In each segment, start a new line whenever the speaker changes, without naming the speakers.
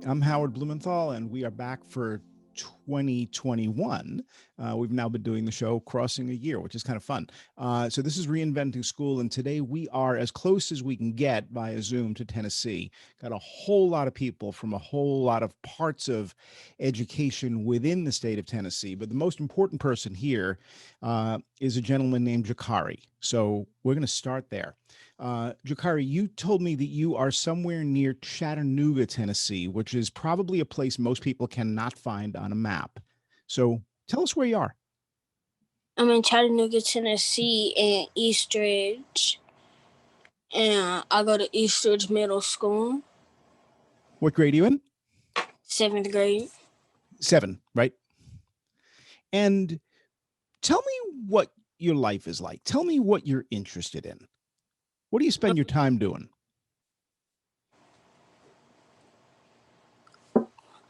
I'm Howard Blumenthal, and we are back for 2021. We've now been doing the show crossing a year, which is kind of fun. So this is Reinventing School, and today we are as close as we can get via Zoom to Tennessee. Got a whole lot of people from a whole lot of parts of education within the state of Tennessee, but the most important person here is a gentleman named Jakari. So we're going to start there. Jakari, you told me that you are somewhere near Chattanooga, Tennessee, which is probably a place most people cannot find on a map. So tell us where you are.
I'm in Chattanooga, Tennessee, in Eastridge, and I go to Eastridge Middle School,
What grade are you in?
7th grade.
7, right? And tell me what your life is like. Tell me what you're interested in. What do you spend your time doing?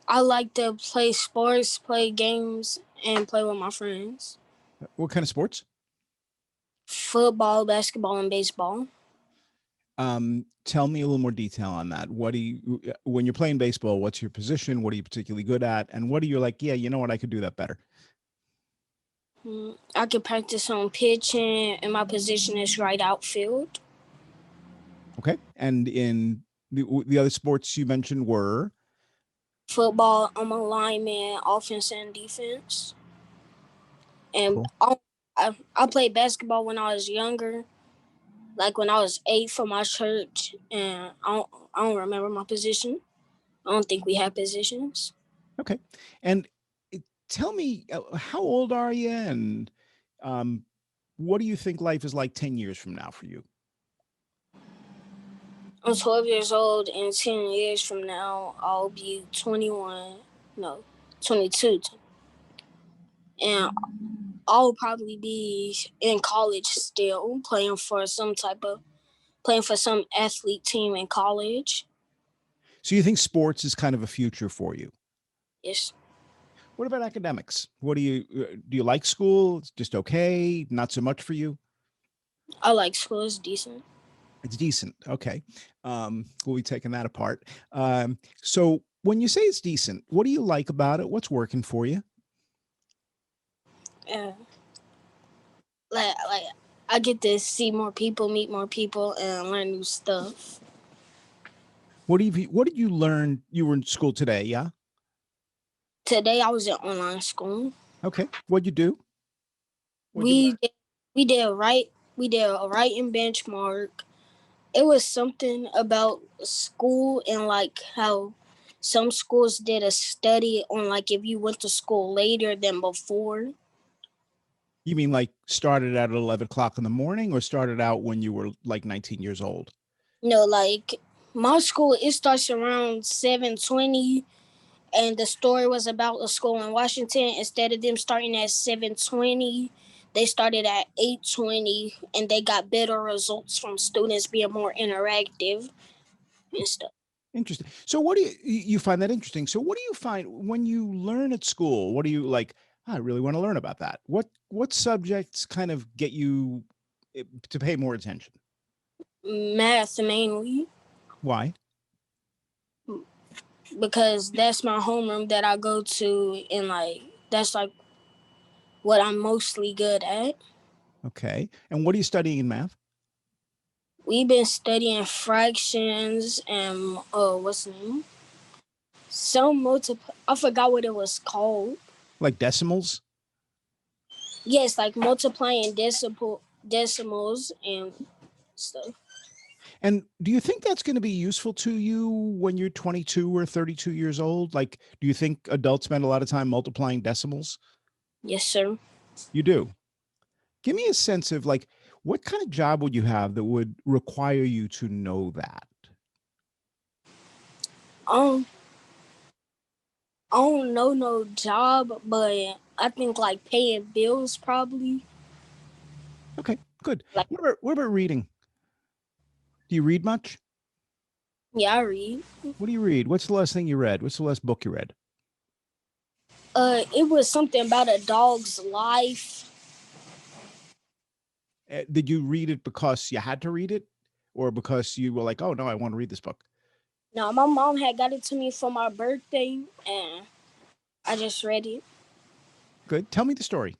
I like to play sports, play games, and play with my friends.
What kind of sports?
Football, basketball, and baseball.
Tell me a little more detail on that. What do you, when you're playing baseball, what's your position? What are you particularly good at? And what are you like, yeah, you know what, I could do that better?
I can practice on pitching, and my position is right outfield.
Okay. And in the other sports you mentioned were?
Football, I'm a lineman, offense and defense. And
Cool.
I played basketball when I was younger, like when I was 8 for my church, and I don't remember my position. I don't think we have positions.
Okay. And tell me, how old are you? And um, what do you think life is like 10 years from now for you?
I'm 12 years old, and 10 years from now, I'll be 21, no, 22. And I'll probably be in college still, playing for some athlete team in college.
So you think sports is kind of a future for you?
Yes.
What about academics? What do you like school? It's just okay, not so much for you?
I like school. It's decent.
It's decent. Okay. We'll be taking that apart. So when you say it's decent, what do you like about it? What's working for you?
Uh, like I get to see more people, meet more people, and learn new stuff.
What did you learn? You were in school today, yeah?
Today I was in online school.
Okay. What'd you do? What'd you
We
learn?
did, we did a writing benchmark. It was something about school and like how some schools did a study on like if you went to school later than before.
You mean like started out at 11 o'clock in the morning or started out when you were like 19 years old?
No, like my school it starts around 7:20, and the story was about a school in Washington. Instead of them starting at 7:20, they started at 8:20, and they got better results from students being more interactive and stuff.
Interesting. So what do you find that interesting? So what do you find when you learn at school? What do you like? I really want to learn about that. What subjects kind of get you to pay more attention?
Math mainly,
Why?
because that's my homeroom that I go to, and like that's like what I'm mostly good at.
Okay. And what are you studying in math?
We've been studying fractions and what's the name? Some multiple. I forgot what it was called.
Like decimals?
Yes, like multiplying decimals and stuff.
And do you think that's going to be useful to you when you're 22 or 32 years old? Like, do you think adults spend a lot of time multiplying decimals?
Yes, sir.
You do. Give me a sense of like, what kind of job would you have that would require you to know that?
Um, I don't know no job, but I think like paying bills probably.
Okay, good.
Like,
What about reading? Do you read much?
yeah, I read.
What do you read? What's the last thing you read? What's the last book you read?
It was something about a dog's life.
Did you read it because you had to read it or because you were like, oh no, I want to read this book?
No, my mom had got it to me for my birthday, and I just read it.
Good. Tell me the story.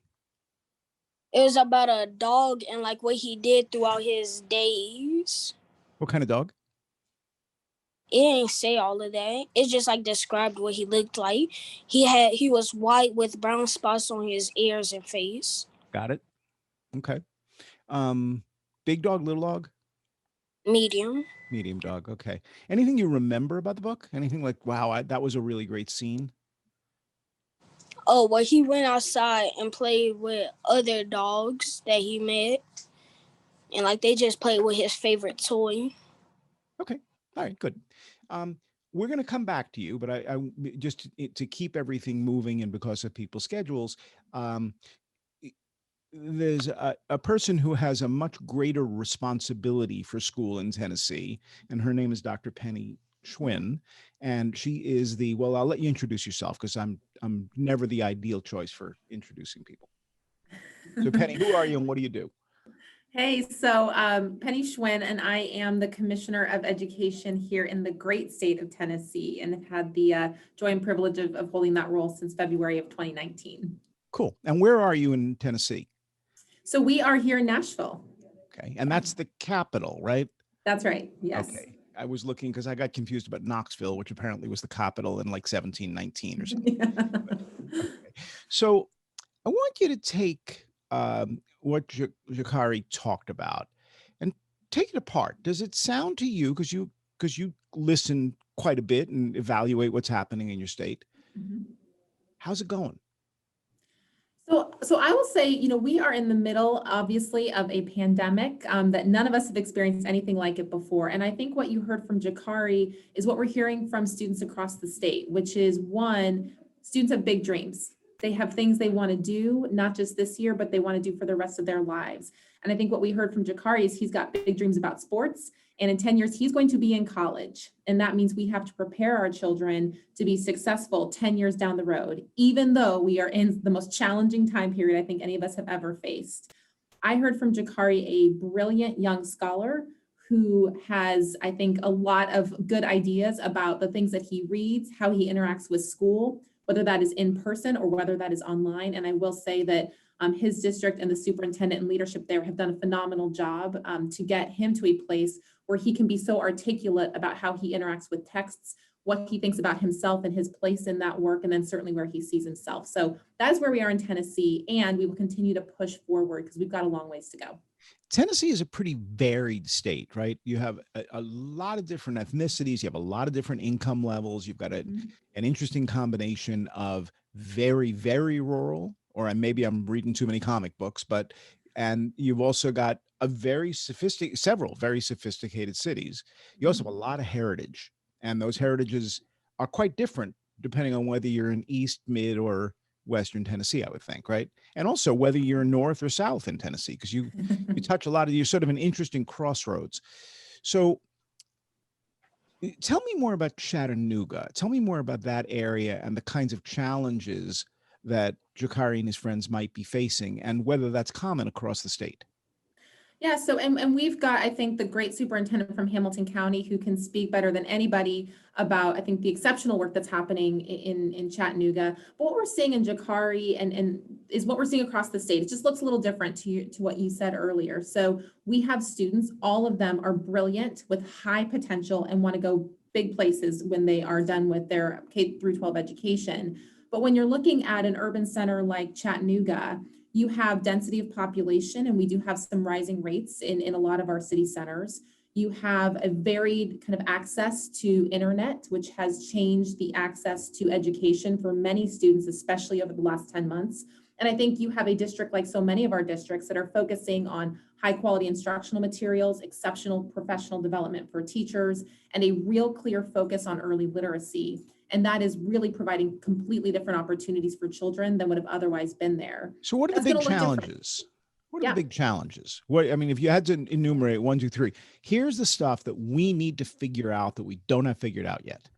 It was about a dog and like what he did throughout his days.
What kind of dog?
It ain't say all of that. It just like described what he looked like. He was white with brown spots on his ears and face.
Got it. Okay. Um, big dog, little dog?
Medium.
Medium dog. Okay. Anything you remember about the book? Anything like, wow, that was a really great scene?
Oh, well, he went outside and played with other dogs that he met, and like they just played with his favorite toy.
Okay. All right, good. We're going to come back to you, but I just to keep everything moving and because of people's schedules, um, there's a person who has a much greater responsibility for school in Tennessee, and her name is Dr. Penny Schwinn, and she is the, well, I'll let you introduce yourself because I'm never the ideal choice for introducing people. So Penny, who are you and what do you do?
Hey, so Penny Schwinn, and I am the Commissioner of Education here in the great state of Tennessee, and have had the joy and privilege of holding that role since February of 2019.
Cool. And where are you in Tennessee?
So we are here in Nashville.
Okay. And that's the capital, right?
That's right. Yes.
Okay. I was looking because I got confused about Knoxville, which apparently was the capital in like 1719 or something.
Yeah.
Okay. So I want you to take what Jakari talked about and take it apart. Does it sound to you, because you listen quite a bit and evaluate what's happening in your state?
Mm-hmm.
How's it going?
So I will say, we are in the middle, obviously, of a pandemic that none of us have experienced anything like it before. And I think what you heard from Jakari is what we're hearing from students across the state, which is one, students have big dreams. They have things they want to do, not just this year, but they want to do for the rest of their lives. And I think what we heard from Jakari is he's got big dreams about sports. And in 10 years, he's going to be in college. And that means we have to prepare our children to be successful 10 years down the road, even though we are in the most challenging time period I think any of us have ever faced. I heard from Jakari, a brilliant young scholar who has, I think, a lot of good ideas about the things that he reads, how he interacts with school, whether that is in person or whether that is online. And I will say that his district and the superintendent and leadership there have done a phenomenal job to get him to a place where he can be so articulate about how he interacts with texts, what he thinks about himself and his place in that work, and then certainly where he sees himself. So that is where we are in Tennessee, and we will continue to push forward because we've got a long ways to go.
Tennessee is a pretty varied state, right? You have a lot of different ethnicities. You have a lot of different income levels. You've got an interesting combination of very, very rural, or maybe I'm reading too many comic books, and you've also got several very sophisticated cities. You also have a lot of heritage, and those heritages are quite different depending on whether you're in East, Mid, or Western Tennessee, I would think, right? And also whether you're north or south in Tennessee, because you touch a lot of, you're sort of an interesting crossroads. So tell me more about Chattanooga. Tell me more about that area and the kinds of challenges that Jakari and his friends might be facing and whether that's common across the state.
Yeah, so and we've got, I think, the great superintendent from Hamilton County who can speak better than anybody about, I think, the exceptional work that's happening in Chattanooga. But what we're seeing in Jakari and is what we're seeing across the state. It just looks a little different to what you said earlier. So we have students, all of them are brilliant with high potential and want to go big places when they are done with their K through 12 education. But when you're looking at an urban center like Chattanooga, you have density of population, and we do have some rising rates in a lot of our city centers. You have a varied kind of access to internet, which has changed the access to education for many students, especially over the last 10 months. And I think you have a district like so many of our districts that are focusing on high quality instructional materials, exceptional professional development for teachers, and a real clear focus on early literacy. And that is really providing completely different opportunities for children than would have otherwise been there.
So what are the big challenges? What are the big challenges? If you had to enumerate 1, 2, 3, here's the stuff that we need to figure out that we don't have figured out yet.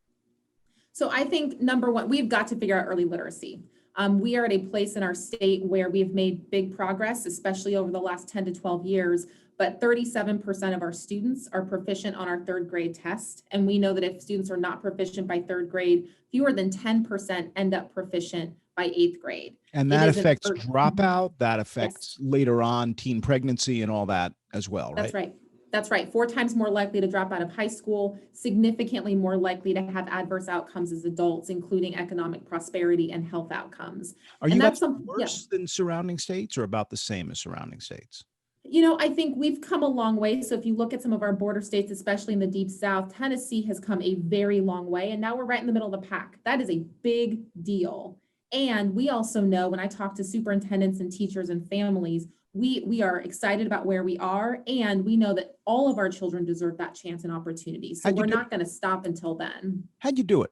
So I think number one, we've got to figure out early literacy. We are at a place in our state where we've made big progress, especially over the last 10 to 12 years. but 37% of our students are proficient on our third grade test. And we know that if students are not proficient by third grade, fewer than 10% end up proficient by eighth grade.
And that affects dropout, that affects later on teen pregnancy and all that as well, right?
That's right. That's right. 4 times more likely to drop out of high school, significantly more likely to have adverse outcomes as adults, including economic prosperity and health outcomes.
Are you guys worse than surrounding states or about the same as surrounding states?
You know, I think we've come a long way. So if you look at some of our border states, especially in the deep South, Tennessee has come a very long way. And now we're right in the middle of the pack. That is a big deal. And we also know, when I talk to superintendents and teachers and families, we are excited about where we are. And we know that all of our children deserve that chance and opportunity. So we're not going to stop until then.
How'd you do it?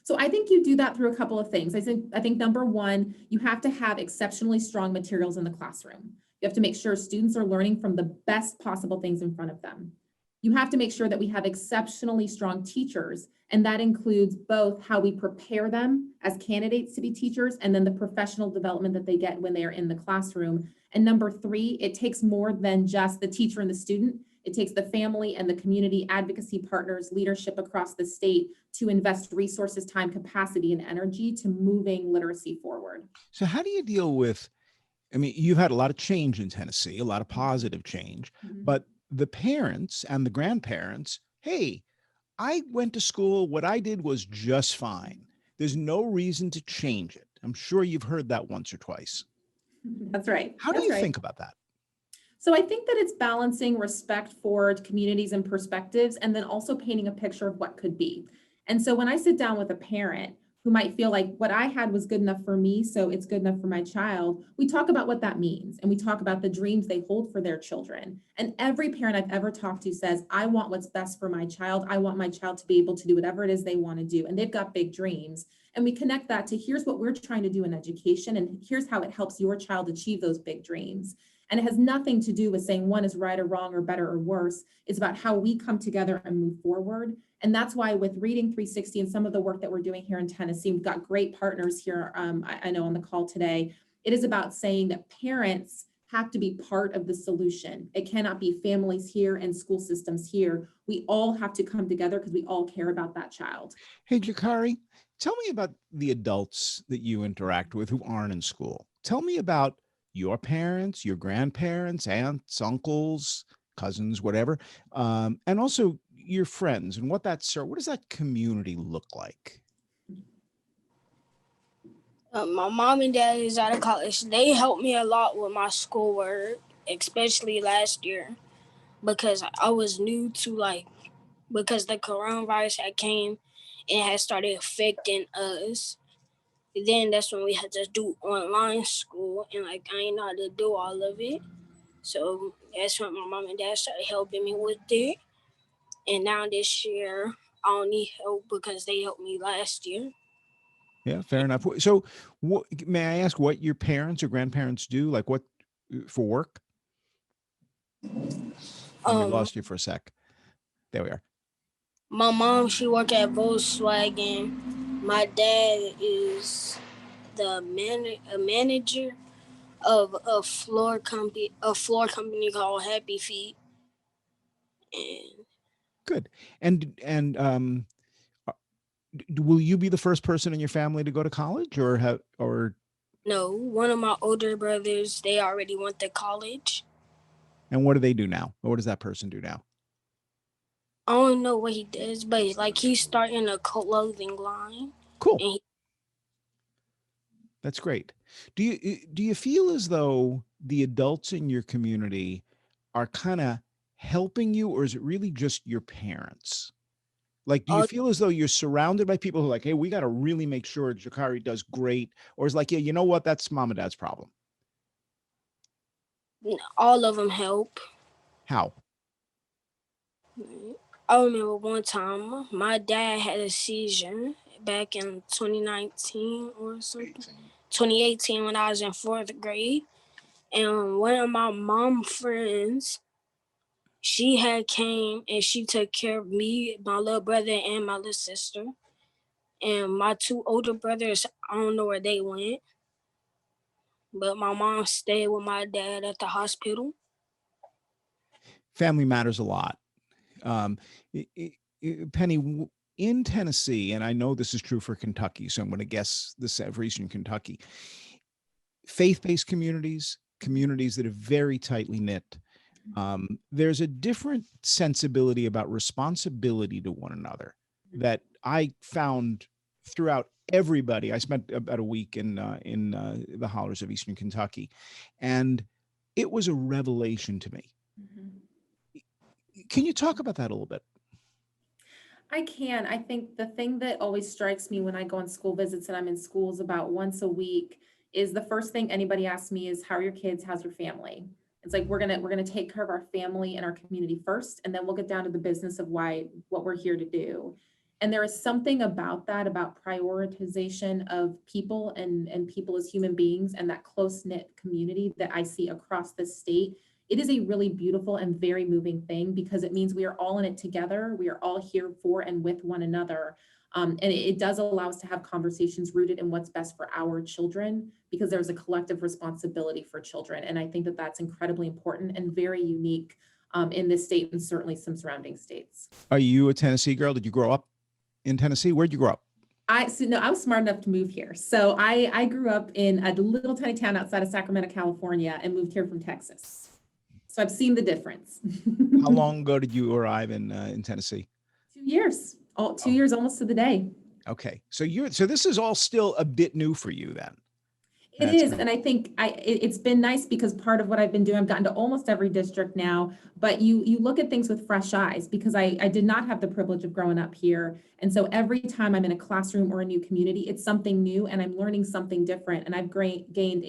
So I think you do that through a couple of things. I think number one, you have to have exceptionally strong materials in the classroom. You have to make sure students are learning from the best possible things in front of them. You have to make sure that we have exceptionally strong teachers, and that includes both how we prepare them as candidates to be teachers and then the professional development that they get when they are in the classroom. And number three, it takes more than just the teacher and the student. It takes the family and the community advocacy partners, leadership across the state to invest resources, time, capacity, and energy to moving literacy forward.
So how do you deal with, I mean, you've had a lot of change in Tennessee, a lot of positive change, but the parents and the grandparents, hey, I went to school, what I did was just fine. There's no reason to change it. I'm sure you've heard that once or twice.
That's right.
How do you think about that?
So I think that it's balancing respect for communities and perspectives, and then also painting a picture of what could be. And so when I sit down with a parent who might feel like what I had was good enough for me, so it's good enough for my child, we talk about what that means. And we talk about the dreams they hold for their children. And every parent I've ever talked to says, I want what's best for my child. I want my child to be able to do whatever it is they want to do. And they've got big dreams. And we connect that to here's what we're trying to do in education, and here's how it helps your child achieve those big dreams. And it has nothing to do with saying one is right or wrong or better or worse. It's about how we come together and move forward. And that's why with Reading 360 and some of the work that we're doing here in Tennessee, we've got great partners here, I know on the call today. It is about saying that parents have to be part of the solution. It cannot be families here and school systems here. We all have to come together because we all care about that child.
Hey, Jakari, tell me about the adults that you interact with who aren't in school. Tell me about your parents, your grandparents, aunts, uncles, cousins, whatever, and also your friends and what does that community look like?
My mom and dad is out of college. They helped me a lot with my schoolwork, especially last year, because I was new to because the coronavirus had came and had started affecting us. Then that's when we had to do online school, and I didn't know how to do all of it. So that's when my mom and dad started helping me with it. And now this year, I don't need help because they helped me last year.
Yeah, fair enough. So may I ask what your parents or grandparents do? Like what for work? We lost you for a sec. There we are.
My mom, she worked at Volkswagen. My dad is a manager of a floor company called Happy Feet. And
good. And will you be the first person in your family to go to college, or
no, one of my older brothers, they already went to college.
And what do they do now? Or what does that person do now?
I don't know what he does, but he's starting a clothing line.
Cool. That's great. Do you feel as though the adults in your community are kind of helping you, or is it really just your parents? Like, do you feel as though you're surrounded by people who are like, hey, we got to really make sure Jakari does great? Or is like, yeah, you know what? That's mom and dad's problem.
All of them help.
How?
I remember one time my dad had a seizure back in 2019 or something. 2018 when I was in 4th grade. And one of my mom friends, she had came and she took care of me, my little brother, and my little sister. And my 2 older brothers, I don't know where they went. But my mom stayed with my dad at the hospital.
family matters a lot. Um, Penny, in Tennessee, and I know this is true for Kentucky, so I'm going to guess this for Eastern Kentucky, faith-based communities, communities that are very tightly knit. There's a different sensibility about responsibility to one another that I found throughout everybody. I spent about a week in the hollers of Eastern Kentucky, and it was a revelation to me. Can you talk about that a little bit?
I can. I think the thing that always strikes me when I go on school visits, and I'm in schools about once a week, is the first thing anybody asks me is, how are your kids? How's your family? It's like we're gonna take care of our family and our community first, and then we'll get down to the business of what we're here to do. And there is something about that, about prioritization of people and people as human beings and that close-knit community that I see across the state. It is a really beautiful and very moving thing because it means we are all in it together. We are all here for and with one another. And it does allow us to have conversations rooted in what's best for our children, because there's a collective responsibility for children. And I think that that's incredibly important and very unique in this state and certainly some surrounding states.
Are you a Tennessee girl? Did you grow up in Tennessee? Where'd you grow up?
I was smart enough to move here. So I grew up in a little tiny town outside of Sacramento, California, and moved here from Texas. So I've seen the difference.
How long ago did you arrive in Tennessee?
2 years. 2 years almost to the day.
Okay. So this is all still a bit new for you then.
It is. And I think it's been nice because part of what I've been doing, I've gotten to almost every district now, but you look at things with fresh eyes, because I did not have the privilege of growing up here. And so every time I'm in a classroom or a new community, it's something new and I'm learning something different. And I've gained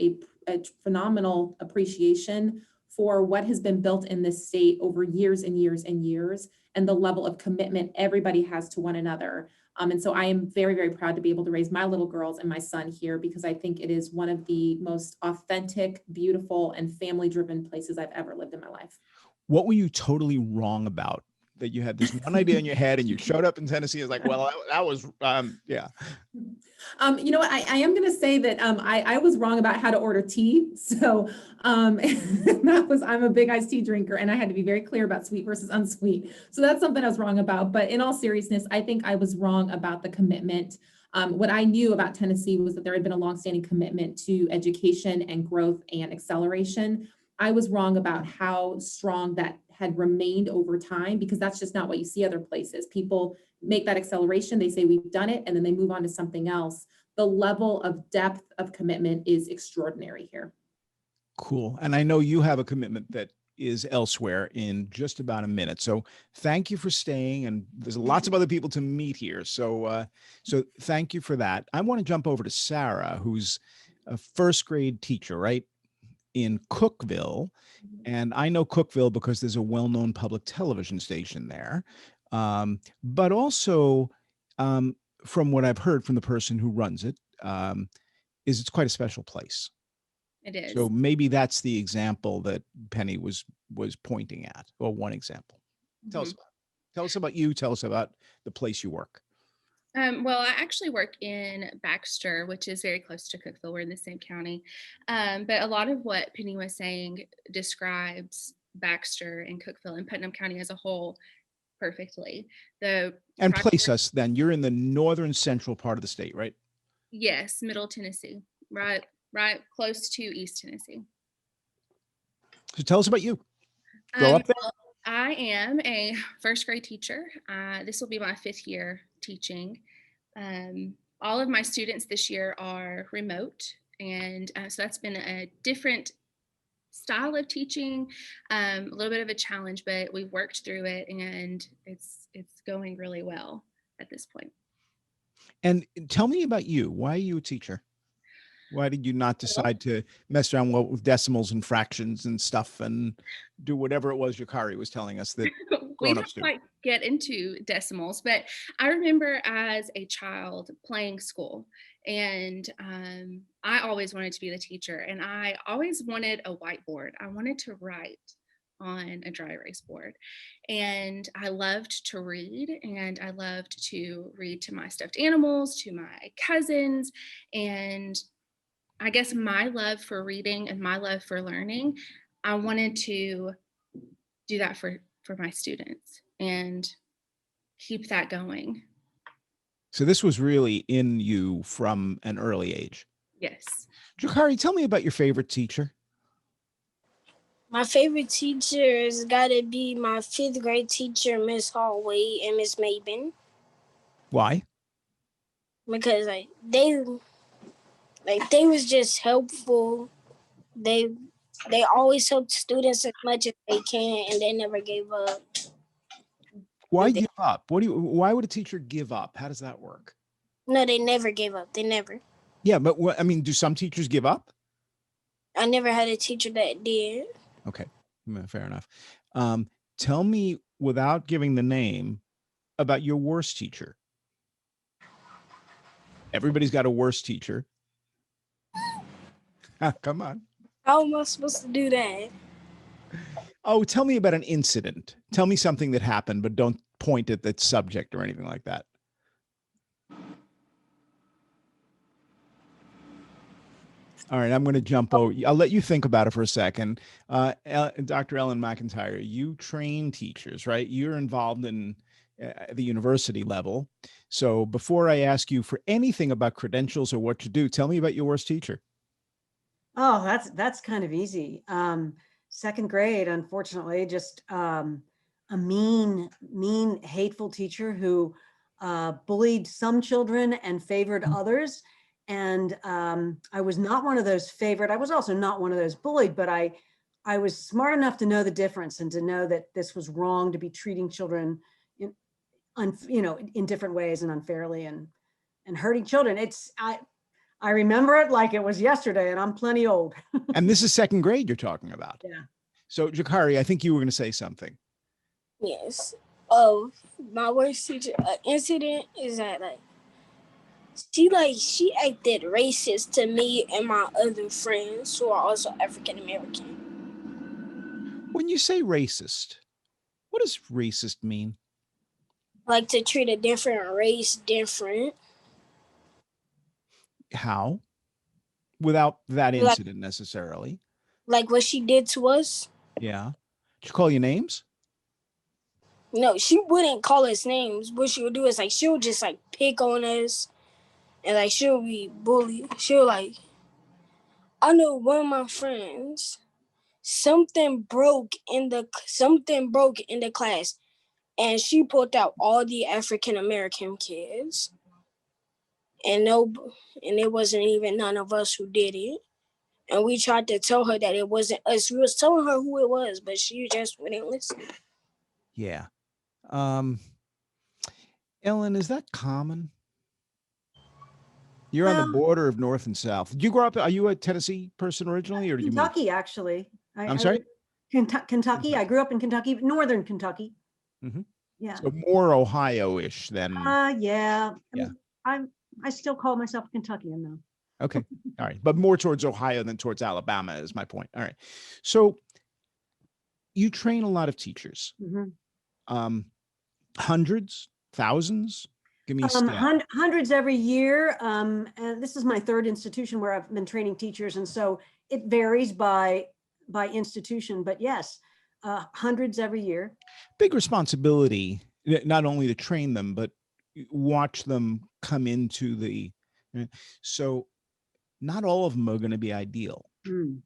a phenomenal appreciation for what has been built in this state over years and years and years, and the level of commitment everybody has to one another. And so I am very, very proud to be able to raise my little girls and my son here, because I think it is one of the most authentic, beautiful, and family-driven places I've ever lived in my life.
What were you totally wrong about that you had this one idea in your head and you showed up in Tennessee? It's like, well, that was, yeah.
You know what? I am going to say that I was wrong about how to order tea. So I'm a big iced tea drinker, and I had to be very clear about sweet versus unsweet. So that's something I was wrong about. But in all seriousness, I think I was wrong about the commitment. What I knew about Tennessee was that there had been a longstanding commitment to education and growth and acceleration. I was wrong about how strong that had remained over time, because that's just not what you see other places. People make that acceleration, they say we've done it, and then they move on to something else. The level of depth of commitment is extraordinary here.
Cool. And I know you have a commitment that is elsewhere in just about a minute. So thank you for staying. And there's lots of other people to meet here. So thank you for that. I want to jump over to Sarah, who's a first grade teacher, right, in Cookeville. And I know Cookeville because there's a well-known public television station there. But also, from what I've heard from the person who runs it, is it's quite a special place.
It is.
So maybe that's the example that Penny was pointing at, or one example. Tell us about you. Tell us about the place you work.
Well, I actually work in Baxter, which is very close to Cookeville. We're in the same county. But a lot of what Penny was saying describes Baxter and Cookeville and Putnam County as a whole perfectly.
And place us then. You're in the northern central part of the state, right?
Yes, Middle Tennessee, right close to East Tennessee.
So tell us about you. Grow up there?
Well, I am a first grade teacher. This will be my 5th year teaching. All of my students this year are remote, and so that's been a different style of teaching, a little bit of a challenge, but we've worked through it, and it's going really well at this point.
And tell me about you. Why are you a teacher? Why did you not decide to mess around with decimals and fractions and stuff and do whatever it was Jakari was telling us that
we
grown-ups
don't
do?
quite get into decimals, but I remember as a child playing school, and I always wanted to be the teacher, and I always wanted a whiteboard. I wanted to write on a dry erase board, and I loved to read, and I loved to read to my stuffed animals, to my cousins, and I guess my love for reading and my love for learning, I wanted to do that for my students and keep that going.
So this was really in you from an early age.
Yes.
Jakari, tell me about your favorite teacher.
My favorite teachers gotta be my 5th grade teacher, Miss Hallway and Miss Maben,
Why?
because they was just helpful. They always helped students as much as they can, and they never gave up.
Why give up? Why would a teacher give up? How does that work?
No, they never gave up. They never.
Yeah, but I mean, do some teachers give up?
I never had a teacher that did.
Okay, fair enough. Tell me, without giving the name, about your worst teacher. Everybody's got a worst teacher. Come on.
How am I supposed to do that?
Oh, tell me about an incident. Tell me something that happened, but don't point at that subject or anything like that. All right, I'm going to jump over. I'll let you think about it for a second. Dr. Ellen McIntyre, you train teachers, right? You're involved in the university level. So before I ask you for anything about credentials or what to do, tell me about your worst teacher.
Oh, that's kind of easy. 2nd grade, unfortunately, just a mean, hateful teacher who bullied some children and favored others. And I was not one of those favored. I was also not one of those bullied, but I was smart enough to know the difference and to know that this was wrong to be treating children in different ways and unfairly and hurting children. I remember it like it was yesterday, and I'm plenty old.
And this is 2nd grade you're talking about.
Yeah.
So Jakari, I think you were going to say something.
Yes. My worst teacher incident is that she acted racist to me and my other friends who are also African American.
When you say racist, what does racist mean?
Like to treat a different race different.
How? Without that incident necessarily.
Like what she did to us?
Yeah. Did she call you names?
No, she wouldn't call us names. What she would do is she'll just pick on us and she'll be bullied. She'll I know one of my friends, something broke in the class, and she pulled out all the African American kids. And it wasn't even none of us who did it. And we tried to tell her that it wasn't us. We was telling her who it was, but she just wouldn't listen.
Yeah. Ellen, is that common? You're on the border of North and South. Did you grow up? Are you a Tennessee person originally, or did you move?
Kentucky, actually.
I'm sorry?
Kentucky. I grew up in Kentucky, northern Kentucky.
Mm-hmm.
Yeah.
So more Ohio-ish than.
Yeah.
Yeah.
I still call myself a Kentuckian though.
Okay. All right. But more towards Ohio than towards Alabama is my point. All right. So you train a lot of teachers.
Mm-hmm.
Hundreds, thousands? Give me a stat.
Hundreds every year. And this is my 3rd institution where I've been training teachers. And so it varies by institution, but yes, hundreds every year.
Big responsibility, not only to train them, but watch them come into the, so not all of them are going to be ideal.
True.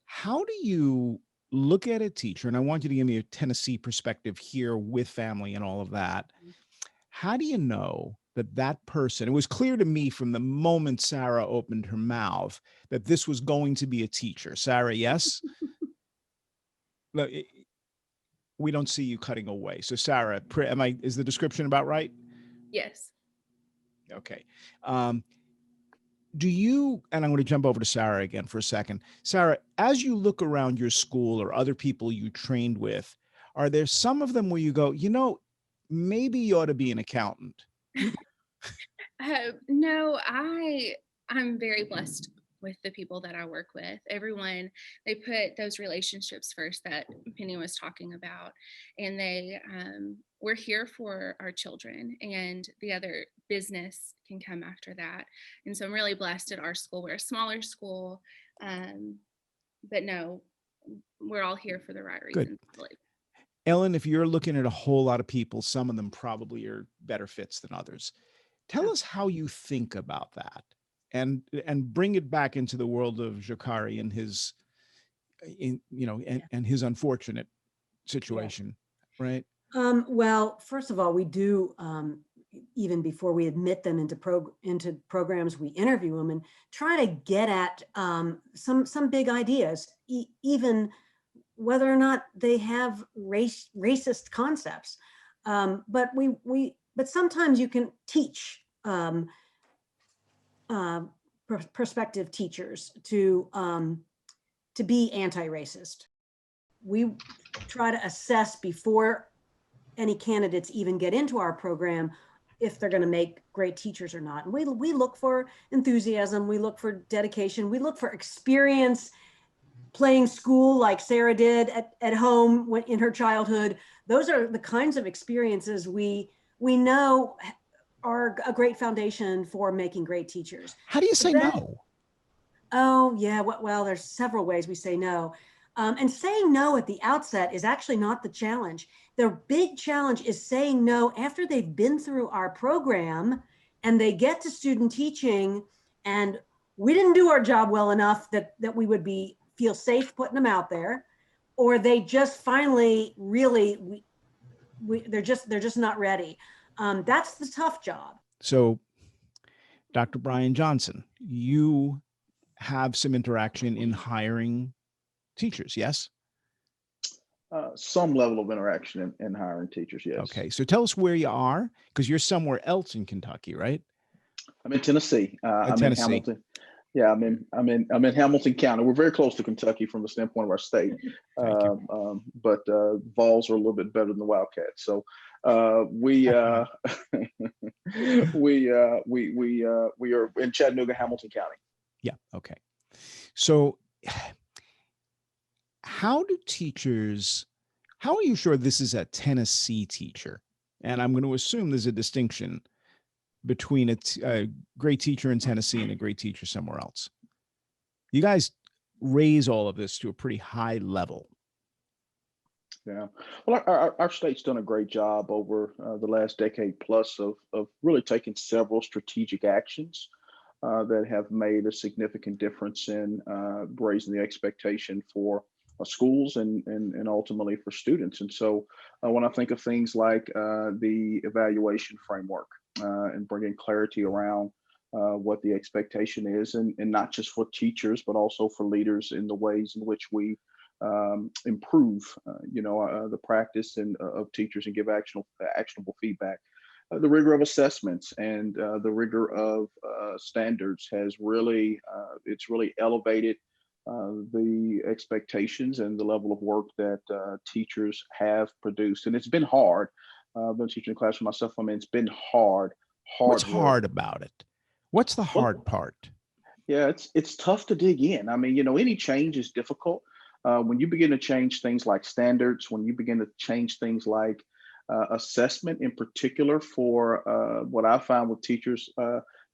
How do you look at a teacher? And I want you to give me a Tennessee perspective here with family and all of that. How do you know that person, it was clear to me from the moment Sarah opened her mouth that this was going to be a teacher. Sarah, yes? We don't see you cutting away. So Sarah, is the description about right?
Yes.
Okay. Do you, and I'm going to jump over to Sarah again for a second. Sarah, as you look around your school or other people you trained with, are there some of them where you go, maybe you ought to be an accountant?
No, I'm very blessed with the people that I work with. Everyone, they put those relationships first that Penny was talking about, and we're here for our children, and the other business can come after that. And so I'm really blessed at our school. We're a smaller school, but no, we're all here for the right
Good.
reasons, I believe.
Ellen, if you're looking at a whole lot of people, some of them probably are better fits than others. Tell us how you think about that, and bring it back into the world of Jakari and his, and his unfortunate situation, right?
Well, first of all, we do, even before we admit them into programs, we interview them and try to get at some big ideas, even whether or not they have racist concepts. But sometimes you can teach prospective teachers to be anti-racist. We try to assess before any candidates even get into our program if they're going to make great teachers or not. And we look for enthusiasm, we look for dedication, we look for experience playing school like Sarah did at home in her childhood. Those are the kinds of experiences we know are a great foundation for making great teachers.
How do you say no?
Oh yeah, well, there's several ways we say no. And saying no at the outset is actually not the challenge. The big challenge is saying no after they've been through our program and they get to student teaching and we didn't do our job well enough that we would feel safe putting them out there, or they just finally really, they're just not ready. That's the tough job.
So, Dr. Brian Johnson, you have some interaction in hiring teachers, yes?
Some level of interaction in hiring teachers, yes.
Okay, so tell us where you are, because you're somewhere else in Kentucky, right?
I'm in Tennessee. I'm
Tennessee.
in Hamilton. Yeah, I'm in Hamilton County. We're very close to Kentucky from the standpoint of our state, but Vols are a little bit better than the Wildcats. So we are in Chattanooga, Hamilton County.
Yeah. Okay. So, how are you sure this is a Tennessee teacher? And I'm going to assume there's a distinction between a great teacher in Tennessee and a great teacher somewhere else. You guys raise all of this to a pretty high level.
Yeah. Well, our state's done a great job over the last decade plus of really taking several strategic actions that have made a significant difference in raising the expectation for schools and ultimately for students. And so when I think of things like the evaluation framework and bringing clarity around what the expectation is, and not just for teachers, but also for leaders in the ways in which we improve, the practice of teachers and give actionable feedback. The rigor of assessments and the rigor of standards has really, it's really elevated the expectations and the level of work that teachers have produced. And it's been hard. I've been teaching in class for myself. I mean, it's been hard.
What's
work.
hard about it? What's the hard part?
Yeah, it's tough to dig in. I mean, any change is difficult. When you begin to change things like standards, when you begin to change things like assessment in particular for what I found with teachers,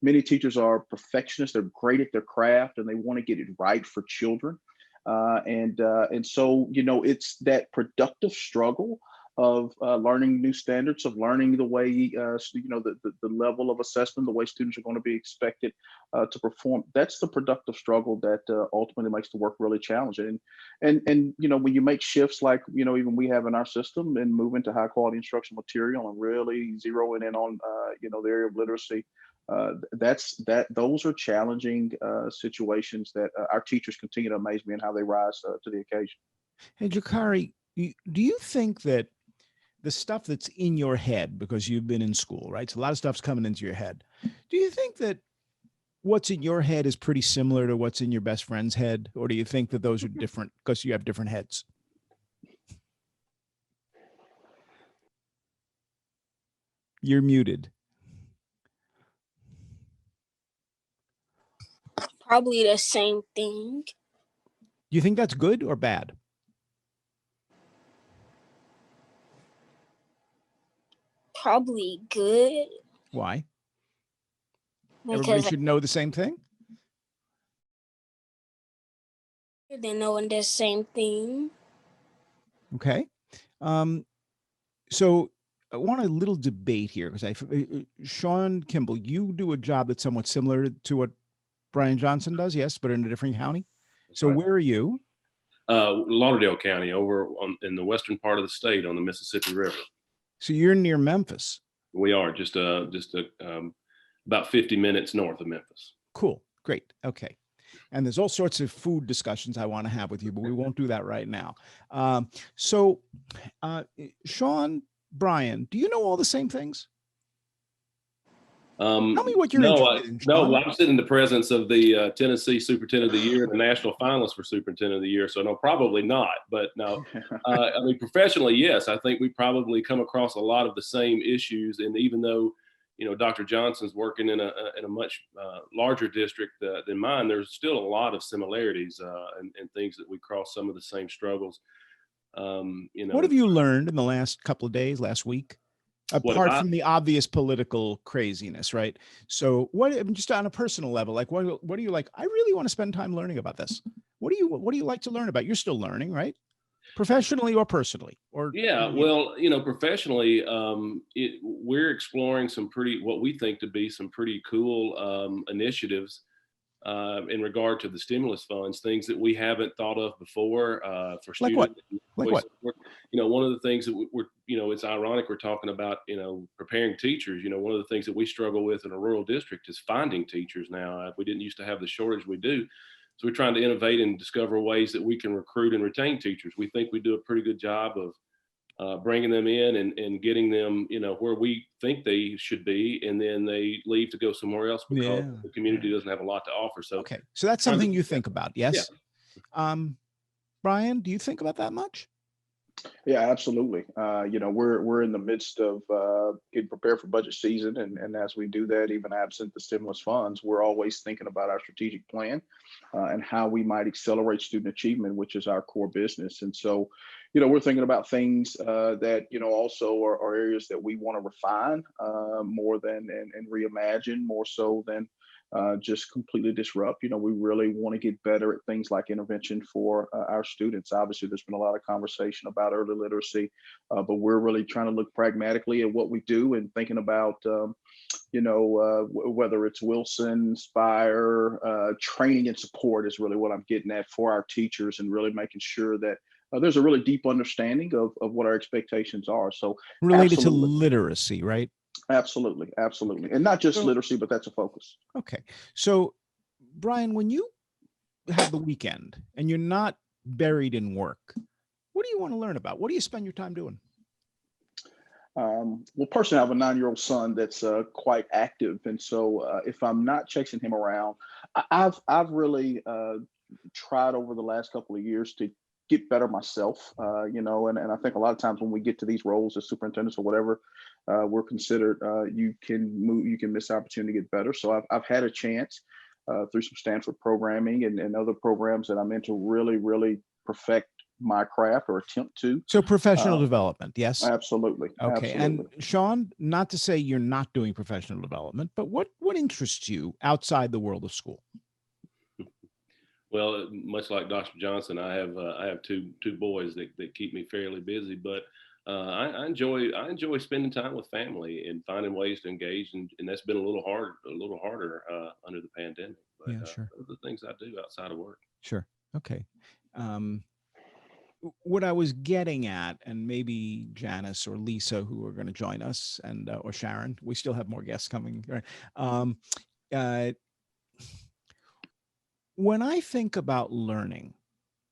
many teachers are perfectionists. They're great at their craft and they want to get it right for children. And so, it's that productive struggle of learning new standards, of learning the way, the level of assessment, the way students are going to be expected to perform. That's the productive struggle that ultimately makes the work really challenging. And when you make shifts like, even we have in our system and move into high quality instructional material and really zeroing in on, the area of literacy, those are challenging situations that our teachers continue to amaze me in how they rise to the occasion.
Hey, Jakari, do you think that the stuff that's in your head, because you've been in school, right? So a lot of stuff's coming into your head. Do you think that what's in your head is pretty similar to what's in your best friend's head? Or do you think that those are different because you have different heads? You're muted.
Probably the same thing.
Do you think that's good or bad?
Probably good.
Why?
Because
Everybody should know the same thing?
They knowing the same thing.
Okay. So I want a little debate here because Sean Kimball, you do a job that's somewhat similar to what Brian Johnson does, yes, but in a different county.
That's
So
right.
where are you?
Lauderdale County, over in the western part of the state on the Mississippi River.
So you're near Memphis.
We are just about 50 minutes north of Memphis.
Cool. Great. Okay. And there's all sorts of food discussions I want to have with you, but we won't do that right now. So, Sean, Brian, do you know all the same things? Tell me what you're interested in, Sean.
No, I'm sitting in the presence of the Tennessee Superintendent of the Year, the national finalist for Superintendent of the Year. So no, probably not. But no, I mean, professionally, yes, I think we probably come across a lot of the same issues. And even though, Dr. Johnson's working in a much larger district than mine, there's still a lot of similarities and things that we cross some of the same struggles.
What have you learned in the last couple of days, last week? Apart from the obvious political craziness, right? So just on a personal level, like what are you like? I really want to spend time learning about this. What do you like to learn about? You're still learning, right? Professionally or personally? Or
yeah, well, professionally, we're exploring what we think to be some pretty cool initiatives in regard to the stimulus funds, things that we haven't thought of before for students.
Like what?
One of the things that we're, it's ironic we're talking about, preparing teachers. One of the things that we struggle with in a rural district is finding teachers now. We didn't used to have the shortage we do. So we're trying to innovate and discover ways that we can recruit and retain teachers. We think we do a pretty good job of bringing them in and getting them, where we think they should be, and then they leave to go somewhere else because the community doesn't have a lot to offer. So
okay, so that's something you think about, yes?
Yeah.
Brian, do you think about that much?
Yeah, absolutely. We're in the midst of getting prepared for budget season, and as we do that, even absent the stimulus funds, we're always thinking about our strategic plan and how we might accelerate student achievement, which is our core business. And so, we're thinking about things that also are areas that we want to refine more than and reimagine more so than just completely disrupt. We really want to get better at things like intervention for our students. Obviously, there's been a lot of conversation about early literacy, but we're really trying to look pragmatically at what we do and thinking about, whether it's Wilson, Spire, training and support is really what I'm getting at for our teachers, and really making sure that there's a really deep understanding of what our expectations are. So
related to literacy, right?
Absolutely. And not just literacy, but that's a focus.
Okay. So, Brian, when you have the weekend and you're not buried in work, what do you want to learn about? What do you spend your time doing?
Well, personally, I have a 9-year-old son that's quite active. And so if I'm not chasing him around, I've really tried over the last couple of years to get better myself, and I think a lot of times when we get to these roles as superintendents or whatever, we're considered, you can miss the opportunity to get better. So I've had a chance through some Stanford programming and other programs that I'm in to really, really perfect my craft or attempt to.
So professional development, yes?
Absolutely.
Okay.
Absolutely.
And Sean, not to say you're not doing professional development, but what interests you outside the world of school?
Well, much like Dr. Johnson, I have two boys that keep me fairly busy, but I enjoy spending time with family and finding ways to engage, and that's been a little harder under the pandemic. But,
yeah, sure.
Those are the things I do outside of work.
Sure. Okay. What I was getting at, and maybe Janice or Lisa, who are going to join us, and or Sharon, we still have more guests coming. Right? When I think about learning,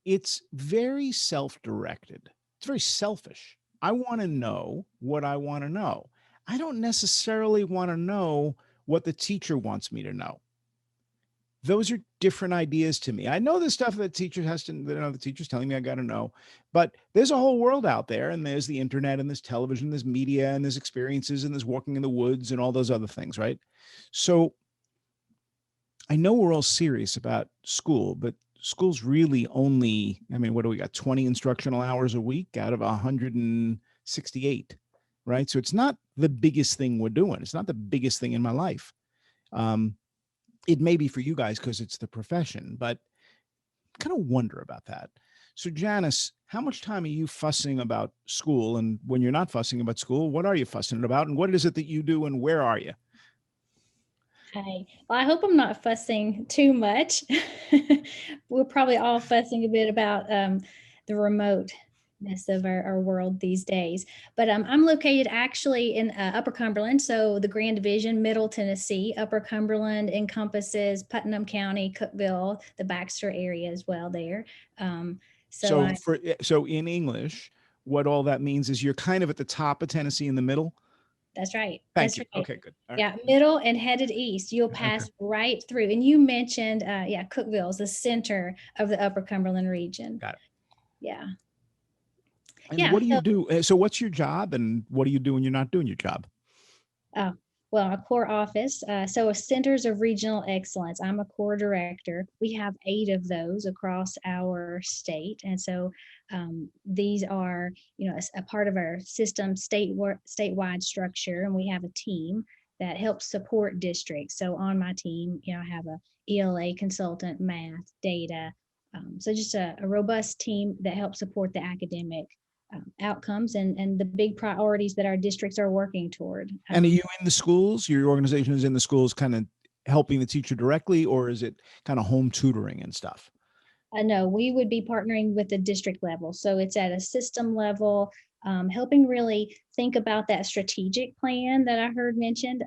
it's very self-directed. It's very selfish. I want to know what I want to know. I don't necessarily want to know what the teacher wants me to know. Those are different ideas to me. I know the stuff that the teacher the teacher's telling me I got to know, but there's a whole world out there, and there's the internet, and there's television, there's media, and there's experiences, and there's walking in the woods and all those other things, right? So I know we're all serious about school, but school's really only, what do we got? 20 instructional hours a week out of 168, right? So it's not the biggest thing we're doing. It's not the biggest thing in my life. It may be for you guys because it's the profession, but kind of wonder about that. So Janice, how much time are you fussing about school? And when you're not fussing about school, what are you fussing about? And what is it that you do and where are you?
Okay. Well, I hope I'm not fussing too much. We're probably all fussing a bit about the remoteness of our world these days. But I'm located actually in Upper Cumberland, so the Grand Division, Middle Tennessee. Upper Cumberland encompasses Putnam County, Cookeville, the Baxter area as well there.
So in English, what all that means is you're kind of at the top of Tennessee in the middle.
That's right.
Thank
That's
you.
right.
Okay, good. All
Yeah,
right.
middle and headed east. You'll pass right through. And you mentioned, Cookeville is the center of the Upper Cumberland region.
Got it.
Yeah.
And what do you do? So what's your job and what do you do when you're not doing your job?
Well, a core office. So a Centers of Regional Excellence. I'm a core director. We have 8 of those across our state. And so these are, a part of our system statewide structure. And we have a team that helps support districts. So on my team, I have a ELA consultant, math, data. So just a robust team that helps support the academic outcomes and the big priorities that our districts are working toward.
And are you in the schools? Your organization is in the schools kind of helping the teacher directly, or is it kind of home tutoring and stuff?
No, we would be partnering with the district level. So it's at a system level, helping really think about that strategic plan that I heard mentioned,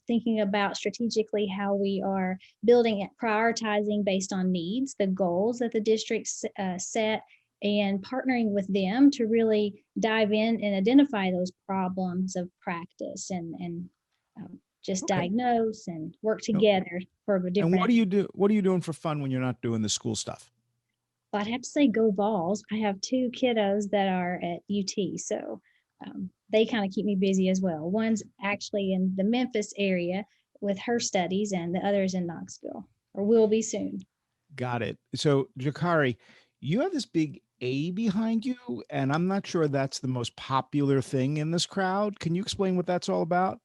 thinking about strategically how we are building it, prioritizing based on needs, the goals that the districts set, and partnering with them to really dive in and identify those problems of practice and just diagnose and work together for a different.
And what do you do? What are you doing for fun when you're not doing the school stuff?
Well, I'd have to say go Vols. I have 2 kiddos that are at UT, so they kind of keep me busy as well. One's actually in the Memphis area with her studies, and the other's in Knoxville, or will be soon.
Got it. So Jakari, you have this big A behind you, and I'm not sure that's the most popular thing in this crowd. Can you explain what that's all about?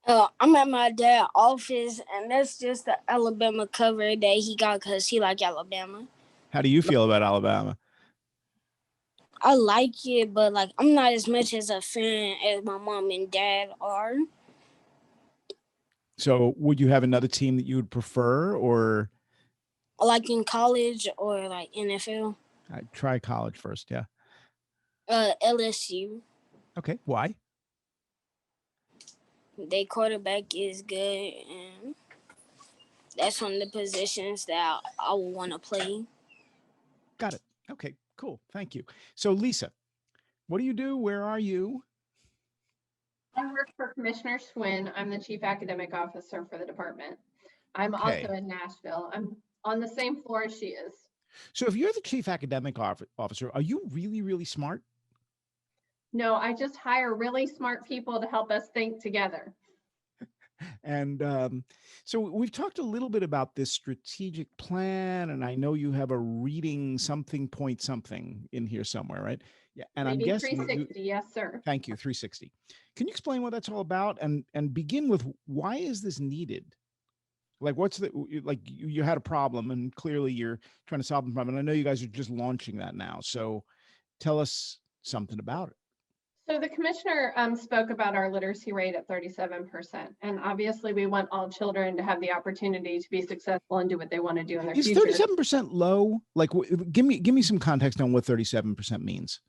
I'm at my dad's office, and that's just the Alabama cover that he got because he like Alabama.
How do you feel about Alabama?
I like it, but I'm not as much as a fan as my mom and dad are.
So would you have another team that you would prefer, or
like in college or NFL?
I'd try college first. Yeah.
LSU.
Okay. Why?
Their quarterback is good, and that's one of the positions that I would want to play.
Got it. Okay, cool. Thank you. So Lisa, what do you do? Where are you?
I work for Commissioner Schwinn. I'm the Chief Academic Officer for the department. I'm also in Nashville. I'm on the same floor as she is.
So if you're the Chief Academic Officer, are you really, really smart?
No, I just hire really smart people to help us think together.
And so we've talked a little bit about this strategic plan, and I know you have a reading something point something in here somewhere, right? Yeah, and I'm guessing
360, yes, sir.
Thank you, 360. Can you explain what that's all about, and begin with why is this needed? Like, what's you had a problem, and clearly you're trying to solve the problem. And I know you guys are just launching that now, so tell us something about it.
So the commissioner spoke about our literacy rate at 37%. And obviously we want all children to have the opportunity to be successful and do what they want to do in their future.
Is 37% low? Like, give me some context on what 37% means.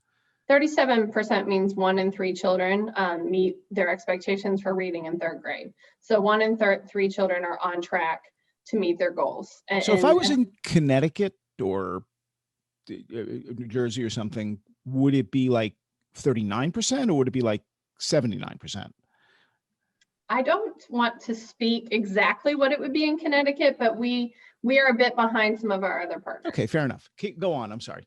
37% means 1 in 3 children meet their expectations for reading in 3rd grade. So 1 in 3 children are on track to meet their goals.
So if I was in Connecticut or New Jersey or something, would it be like 39% or would it be like 79%?
I don't want to speak exactly what it would be in Connecticut, but we are a bit behind some of our other partners.
Okay, fair enough. Go on. I'm sorry.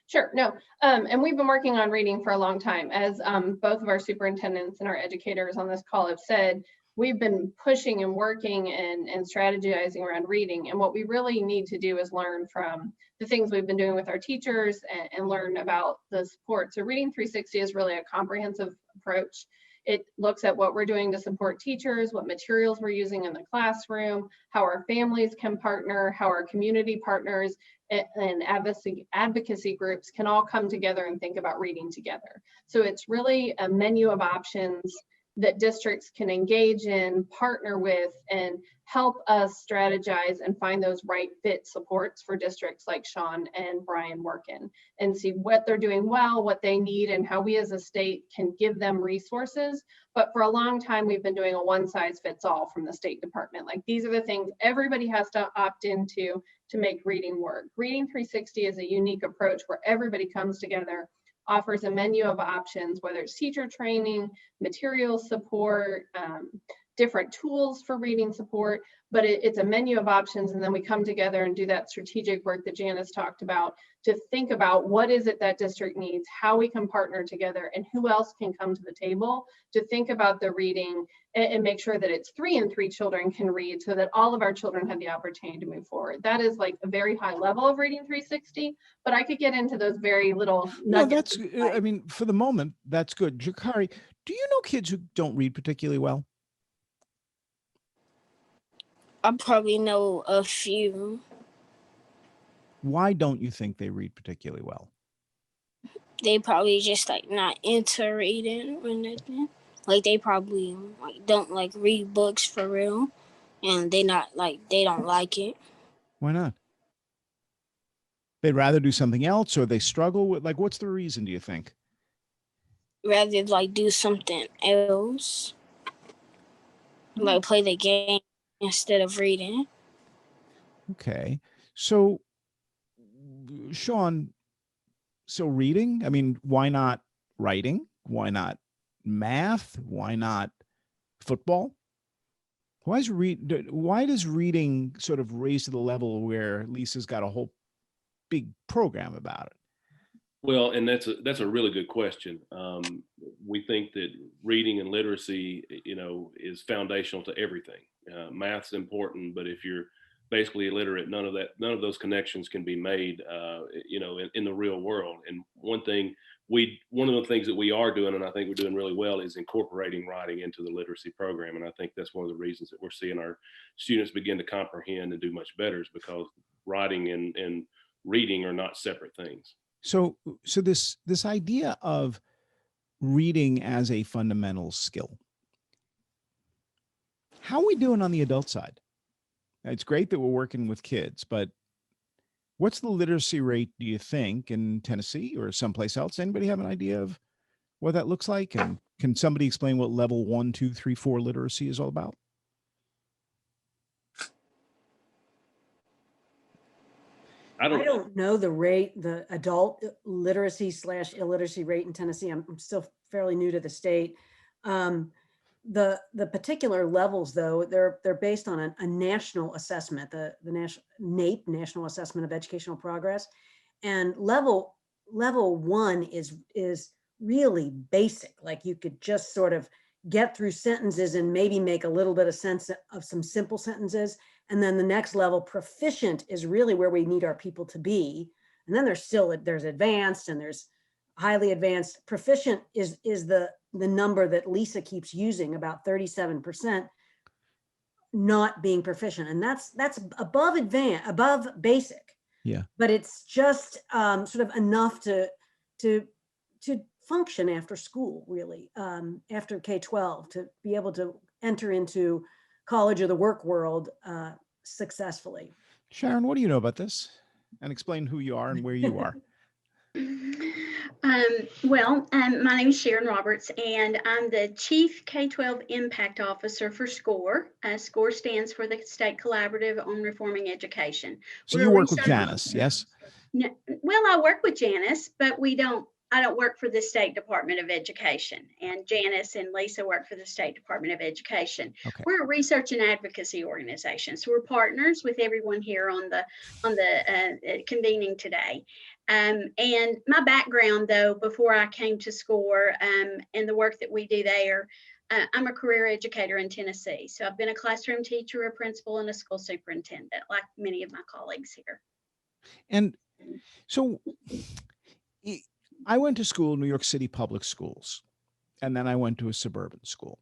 Sure. No. And we've been working on reading for a long time. As both of our superintendents and our educators on this call have said, we've been pushing and working and strategizing around reading. And what we really need to do is learn from the things we've been doing with our teachers and learn about the support. So Reading 360 is really a comprehensive approach.
It looks at what we're doing to support teachers, what materials we're using in the classroom, how our families can partner, how our community partners and advocacy groups can all come together and think about reading together. So it's really a menu of options that districts can engage in, partner with, and help us strategize and find those right fit supports for districts like Sean and Brian work in, and see what they're doing well, what they need, and how we as a state can give them resources. But for a long time, we've been doing a one size fits all from the State Department. Like, these are the things everybody has to opt into to make reading work. Reading 360 is a unique approach where everybody comes together, offers a menu of options, whether it's teacher training, material support, different tools for reading support, but it's a menu of options. And then we come together and do that strategic work that Janice talked about to think about what is it that district needs, how we can partner together, and who else can come to the table to think about the reading and make sure that it's 3 and 3 children can read, so that all of our children have the opportunity to move forward. That is like a very high level of Reading 360, but I could get into those very little nuggets.
No, that's, I mean, for the moment, that's good. Jakari, do you know kids who don't read particularly well?
I probably know a few.
Why don't you think they read particularly well?
They probably just like not into reading or nothing. Like, they probably like don't like read books for real, and they don't like it.
Why not? They'd rather do something else, or they struggle with, like, what's the reason, do you think?
Rather like do something else, like play the game instead of reading.
Okay. So, Sean, so reading, I mean, why not writing? Why not math? Why not football? Why does reading sort of raise to the level where Lisa's got a whole big program about it?
Well, and that's a really good question. We think that reading and literacy, is foundational to everything. Math's important, but if you're basically illiterate, none of those connections can be made, in the real world. And one of the things that we are doing, and I think we're doing really well, is incorporating writing into the literacy program. And I think that's one of the reasons that we're seeing our students begin to comprehend and do much better, is because writing and reading are not separate things.
So this idea of reading as a fundamental skill, how are we doing on the adult side? It's great that we're working with kids, but what's the literacy rate, do you think, in Tennessee or someplace else? Anybody have an idea of what that looks like? And can somebody explain what level 1, 2, 3, 4 literacy is all about?
I don't know the rate, the adult literacy / illiteracy rate in Tennessee. I'm still fairly new to the state. The particular levels, though, they're based on a national assessment, the NAEP, National Assessment of Educational Progress, and level 1 is really basic. Like, you could just sort of get through sentences and maybe make a little bit of sense of some simple sentences. And then the next level, proficient, is really where we need our people to be. And then there's advanced and there's highly advanced. Proficient is the number that Lisa keeps using, about 37% not being proficient. And that's above basic.
Yeah.
But it's just sort of enough to function after school, really, after K-12, to be able to enter into college or the work world successfully.
Sharon, what do you know about this? And explain who you are and where you are.
My name is Sharon Roberts, and I'm the Chief K-12 Impact Officer for SCORE. SCORE stands for the State Collaborative on Reforming Education.
So you work with Janice, yes?
No, well, I work with Janice, but I don't work for the State Department of Education, and Janice and Lisa work for the State Department of Education.
Okay.
We're a research and advocacy organization, so we're partners with everyone here on the convening today. And my background, though, before I came to SCORE and the work that we do there, I'm a career educator in Tennessee. So I've been a classroom teacher, a principal, and a school superintendent, like many of my colleagues here.
And so I went to school in New York City public schools, and then I went to a suburban school.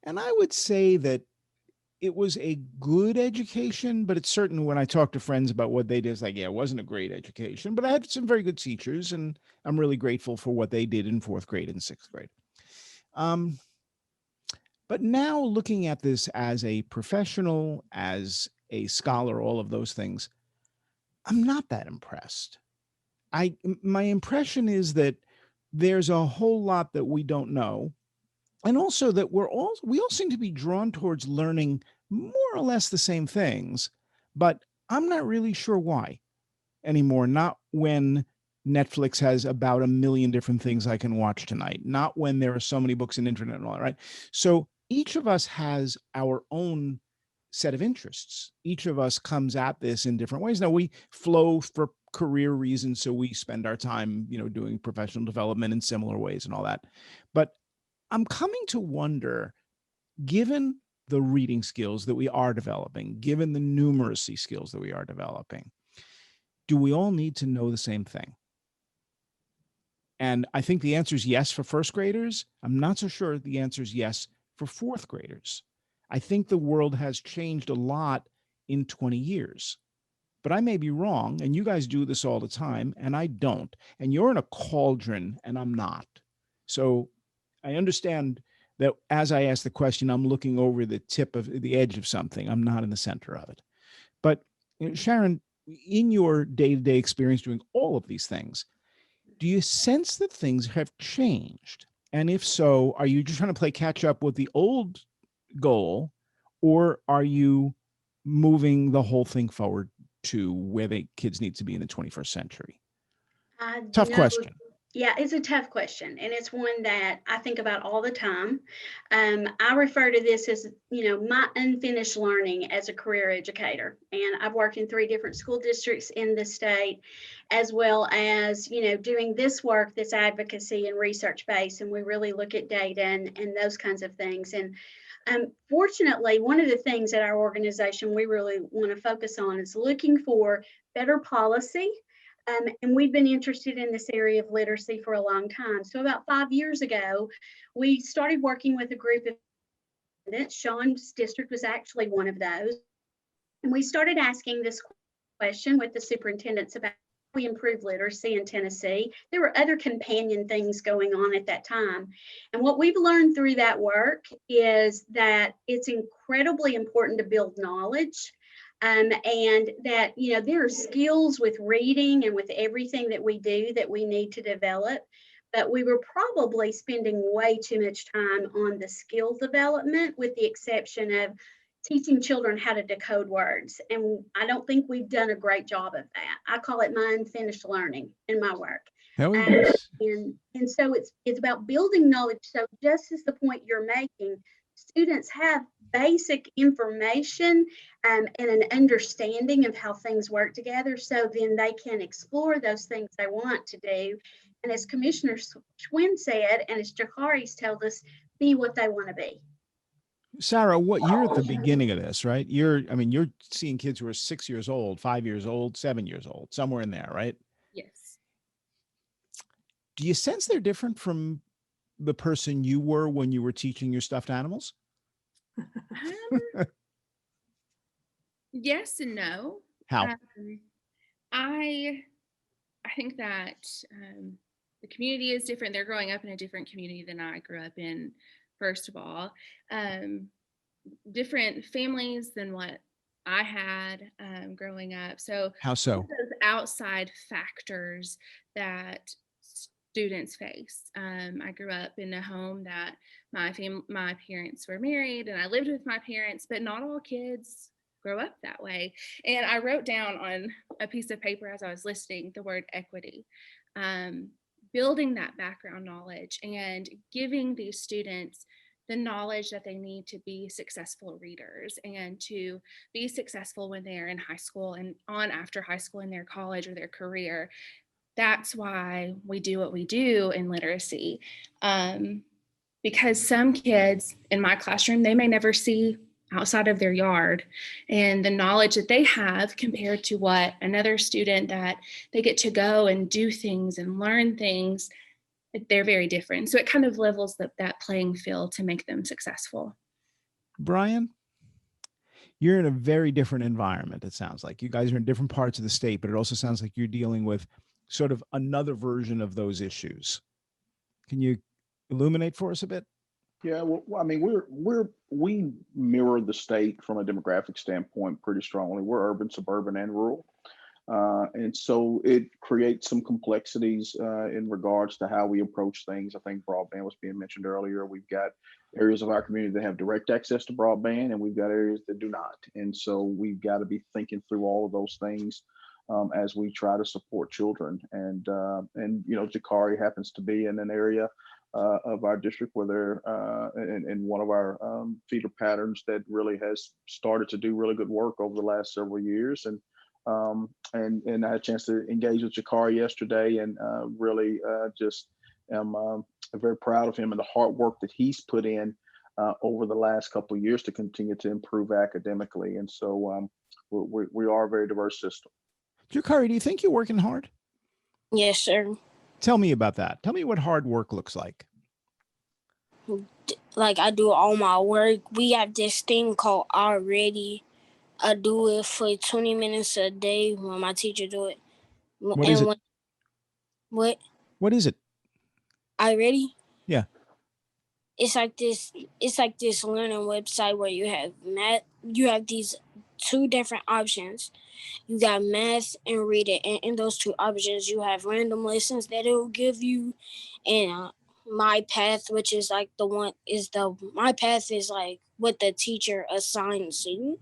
And I would say that it was a good education, but it's certain when I talk to friends about what they did, it's like, yeah, it wasn't a great education, but I had some very good teachers, and I'm really grateful for what they did in 4th grade and 6th grade. But now looking at this as a professional, as a scholar, all of those things, I'm not that impressed. My impression is that there's a whole lot that we don't know. And also that we all seem to be drawn towards learning more or less the same things, but I'm not really sure why anymore. Not when Netflix has about 1 million different things I can watch tonight, not when there are so many books and internet and all that, right? So each of us has our own set of interests. Each of us comes at this in different ways. Now we flow for career reasons, so we spend our time, doing professional development in similar ways and all that. But I'm coming to wonder, given the reading skills that we are developing, given the numeracy skills that we are developing, do we all need to know the same thing? And I think the answer is yes for 1st graders. I'm not so sure the answer is yes for 4th graders. I think the world has changed a lot in 20 years. But I may be wrong, and you guys do this all the time, and I don't. And you're in a cauldron, and I'm not. So I understand that as I ask the question, I'm looking over the tip of the edge of something. I'm not in the center of it. But Sharon, in your day-to-day experience doing all of these things, do you sense that things have changed? And if so, are you just trying to play catch up with the old goal, or are you moving the whole thing forward to where the kids need to be in the 21st century? Tough question.
Yeah, it's a tough question, and it's one that I think about all the time. I refer to this as, my unfinished learning as a career educator. And I've worked in 3 different school districts in the state, as well as, doing this work that's advocacy and research based. And we really look at data and those kinds of things. And fortunately, one of the things at our organization we really want to focus on is looking for better policy. And we've been interested in this area of literacy for a long time. So about 5 years ago, we started working with a group of students. Sean's district was actually one of those. And we started asking this question with the superintendents about how we improve literacy in Tennessee. There were other companion things going on at that time. And what we've learned through that work is that it's incredibly important to build knowledge. And that, there are skills with reading and with everything that we do that we need to develop, but we were probably spending way too much time on the skill development, with the exception of teaching children how to decode words. And I don't think we've done a great job of that. I call it my unfinished learning in my work.
Yes.
And so it's about building knowledge. So just as the point you're making, students have basic information and an understanding of how things work together, so then they can explore those things they want to do. And as Commissioner Schwinn said, and as Jakari's told us, be what they want to be.
Sarah, you're at the beginning of this, right? You're seeing kids who are 6 years old, 5 years old, 7 years old, somewhere in there, right?
Yes.
Do you sense they're different from the person you were when you were teaching your stuffed animals?
Yes and no.
How?
I think that the community is different. They're growing up in a different community than I grew up in, first of all. Different families than what I had growing up. So
how so?
Those outside factors that students face. I grew up in a home that my parents were married, and I lived with my parents, but not all kids grow up that way. And I wrote down on a piece of paper as I was listening the word equity, building that background knowledge and giving these students the knowledge that they need to be successful readers and to be successful when they're in high school and on after high school in their college or their career. That's why we do what we do in literacy. Because some kids in my classroom, they may never see outside of their yard, and the knowledge that they have compared to what another student that they get to go and do things and learn things, they're very different. So it kind of levels that playing field to make them successful.
Brian, you're in a very different environment. It sounds like you guys are in different parts of the state, but it also sounds like you're dealing with sort of another version of those issues. Can you illuminate for us a bit?
Yeah, well, I mean, we mirror the state from a demographic standpoint pretty strongly. We're urban, suburban, and rural. And so it creates some complexities in regards to how we approach things. I think broadband was being mentioned earlier. We've got areas of our community that have direct access to broadband, and we've got areas that do not. And so we've got to be thinking through all of those things as we try to support children. And you know, Jakari happens to be in an area of our district where they're in one of our feeder patterns that really has started to do really good work over the last several years. And I had a chance to engage with Jakari yesterday, and really just am very proud of him and the hard work that he's put in over the last couple of years to continue to improve academically. And so we are a very diverse system.
Jakari, do you think you're working hard?
Yes, sir.
Tell me about that. Tell me what hard work looks like.
Like, I do all my work. We have this thing called Already. I do it for 20 minutes a day when my teacher do it.
What is it?
What?
What is it?
Already?
Yeah.
It's like this learning website where you have math. You have these two different options. You got math and reading, and in those two options, you have random lessons that it will give you, and my path, which is like my path is like what the teacher assigns you,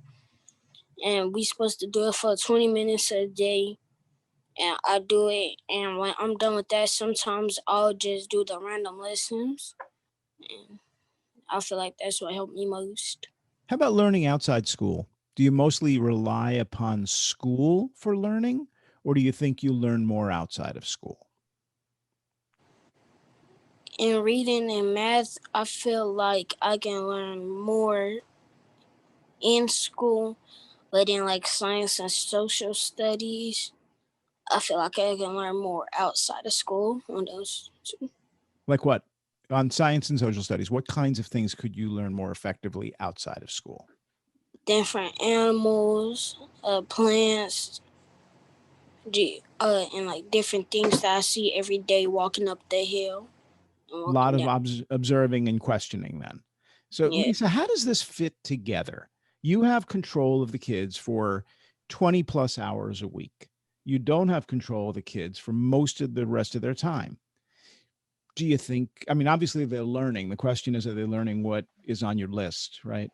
and we supposed to do it for 20 minutes a day, and I do it. And when I'm done with that, sometimes I'll just do the random lessons, and I feel like that's what helped me most.
How about learning outside school? Do you mostly rely upon school for learning, or do you think you learn more outside of school?
In reading and math, I feel like I can learn more in school, but in like science and social studies, I feel like I can learn more outside of school on those two.
Like what? On science and social studies, what kinds of things could you learn more effectively outside of school?
Different animals, plants, and like different things that I see every day walking up the hill.
A lot of observing and questioning then. So
Yeah.
Lisa, how does this fit together? You have control of the kids for 20 plus hours a week. You don't have control of the kids for most of the rest of their time. Do you think, I mean, obviously they're learning. The question is, are they learning what is on your list, right?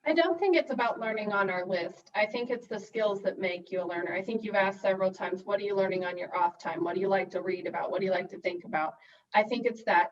I don't think it's about learning on our list. I think it's the skills that make you a learner. I think you've asked several times, what are you learning on your off time? What do you like to read about? What do you like to think about? I think it's that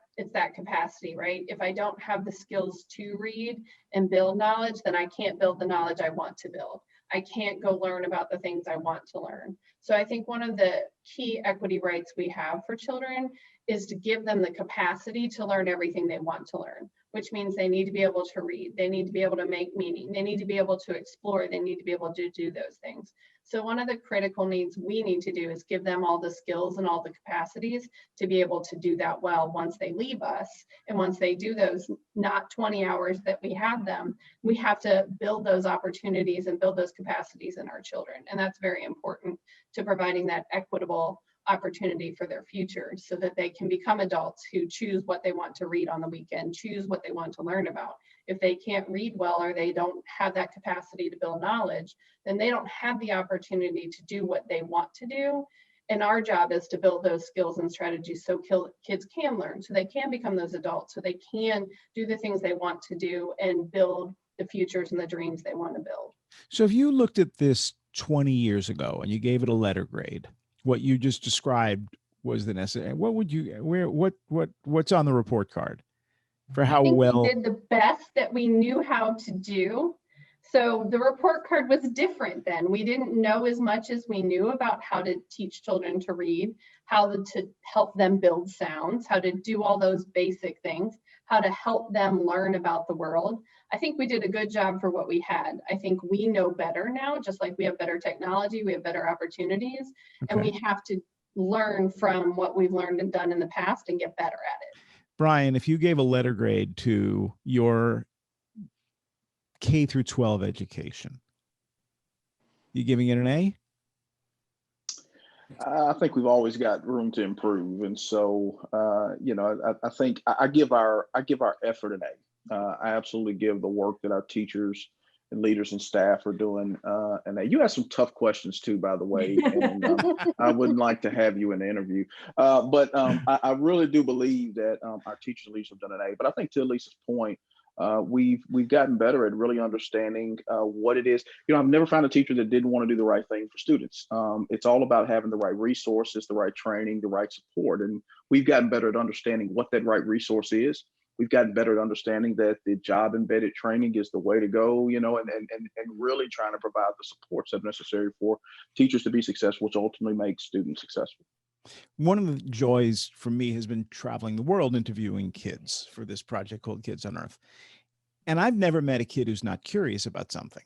capacity, right? If I don't have the skills to read and build knowledge, then I can't build the knowledge I want to build. I can't go learn about the things I want to learn. So I think one of the key equity rights we have for children is to give them the capacity to learn everything they want to learn, which means they need to be able to read, they need to be able to make meaning, they need to be able to explore, they need to be able to do those things. So one of the critical needs we need to do is give them all the skills and all the capacities to be able to do that well once they leave us. And once they do those, not 20 hours that we have them, we have to build those opportunities and build those capacities in our children. And that's very important to providing that equitable opportunity for their future so that they can become adults who choose what they want to read on the weekend, choose what they want to learn about. If they can't read well or they don't have that capacity to build knowledge, then they don't have the opportunity to do what they want to do. And our job is to build those skills and strategies so kids can learn, so they can become those adults, so they can do the things they want to do and build the futures and the dreams they want to build.
So if you looked at this 20 years ago and you gave it a letter grade, what you just described was the necessary. What would you, what's on the report card for how well?
We did the best that we knew how to do. So the report card was different then. We didn't know as much as we knew about how to teach children to read, how to help them build sounds, how to do all those basic things, how to help them learn about the world. I think we did a good job for what we had. I think we know better now, just like we have better technology, we have better opportunities, and we have to learn from what we've learned and done in the past and get better at it.
Brian, if you gave a letter grade to your K through 12 education, you giving it an A?
I think we've always got room to improve, and so I think I give our effort an A. I absolutely give the work that our teachers and leaders and staff are doing an A. You asked some tough questions too, by the way, and I wouldn't like to have you in the interview, but I really do believe that our teachers and leaders have done an A. But I think to Lisa's point, we've gotten better at really understanding what it is. I've never found a teacher that didn't want to do the right thing for students. It's all about having the right resources, the right training, the right support. And we've gotten better at understanding what that right resource is. We've gotten better at understanding that the job embedded training is the way to go, and really trying to provide the supports that are necessary for teachers to be successful, which ultimately makes students successful.
One of the joys for me has been traveling the world interviewing kids for this project called Kids on Earth. And I've never met a kid who's not curious about something.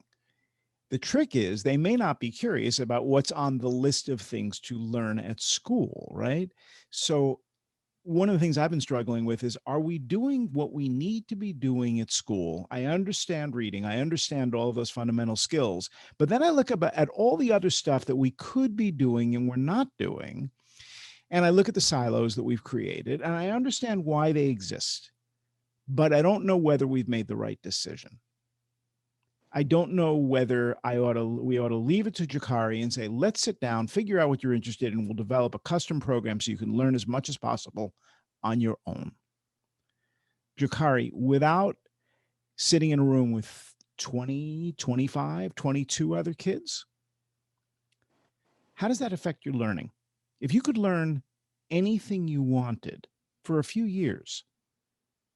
The trick is they may not be curious about what's on the list of things to learn at school, right? So one of the things I've been struggling with is, are we doing what we need to be doing at school? I understand reading. I understand all of those fundamental skills. But then I look at all the other stuff that we could be doing and we're not doing. And I look at the silos that we've created, and I understand why they exist, but I don't know whether we've made the right decision. I don't know whether we ought to leave it to Jakari and say, let's sit down, figure out what you're interested in. We'll develop a custom program so you can learn as much as possible on your own. Jakari, without sitting in a room with 20, 25, 22 other kids, how does that affect your learning? If you could learn anything you wanted for a few years,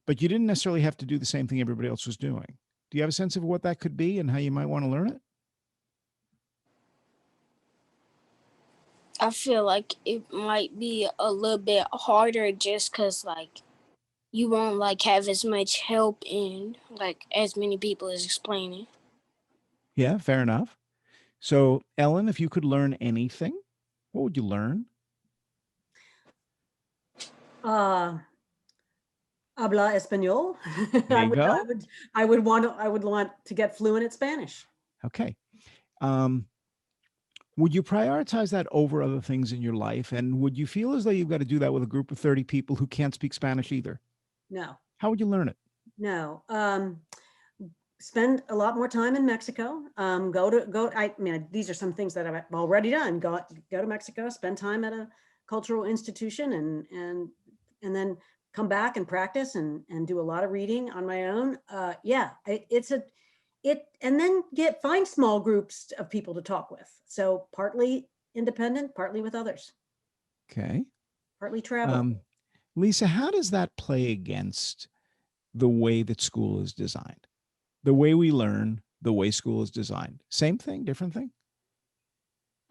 but you didn't necessarily have to do the same thing everybody else was doing, do you have a sense of what that could be and how you might want to learn it?
I feel like it might be a little bit harder just because, you won't, have as much help and, as many people as explaining.
Yeah, fair enough. So, Ellen, if you could learn anything, what would you learn?
Habla español.
There you go.
I would want to get fluent at Spanish.
Okay. Would you prioritize that over other things in your life? And would you feel as though you've got to do that with a group of 30 people who can't speak Spanish either?
No.
How would you learn it?
No. Spend a lot more time in Mexico. These are some things that I've already done. Go to Mexico, spend time at a cultural institution, and then come back and practice and do a lot of reading on my own. And then find small groups of people to talk with. So partly independent, partly with others.
Okay.
Partly travel.
Lisa, how does that play against the way that school is designed? The way we learn, the way school is designed. Same thing, different thing?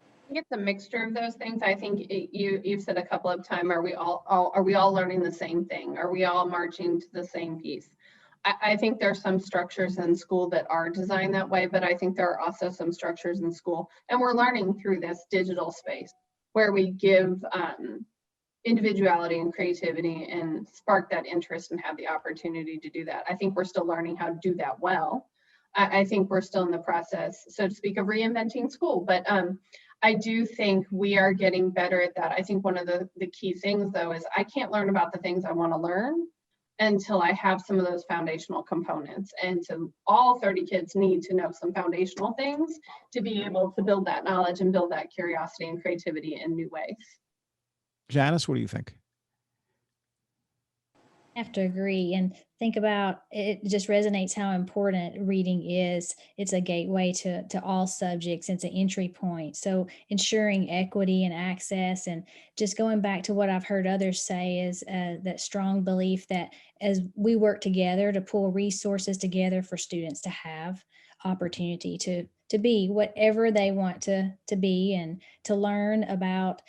I think it's a mixture of those things. I think you've said a couple of times, are we all learning the same thing? Are we all marching to the same piece? I think there's some structures in school that are designed that way, but I think there are also some structures in school, and we're learning through this digital space where we give individuality and creativity and spark that interest and have the opportunity to do that. I think we're still learning how to do that well. I think we're still in the process, so to speak, of reinventing school, but I do think we are getting better at that. I think one of the key things, though, is I can't learn about the things I want to learn until I have some of those foundational components. And so all 30 kids need to know some foundational things to be able to build that knowledge and build that curiosity and creativity in new ways.
Janice, what do you think?
I have to agree and think about it. Just resonates how important reading is. It's a gateway to all subjects. It's an entry point. So ensuring equity and access, and just going back to what I've heard others say is that strong belief that as we work together to pull resources together for students to have opportunity to be whatever they want to be and to learn about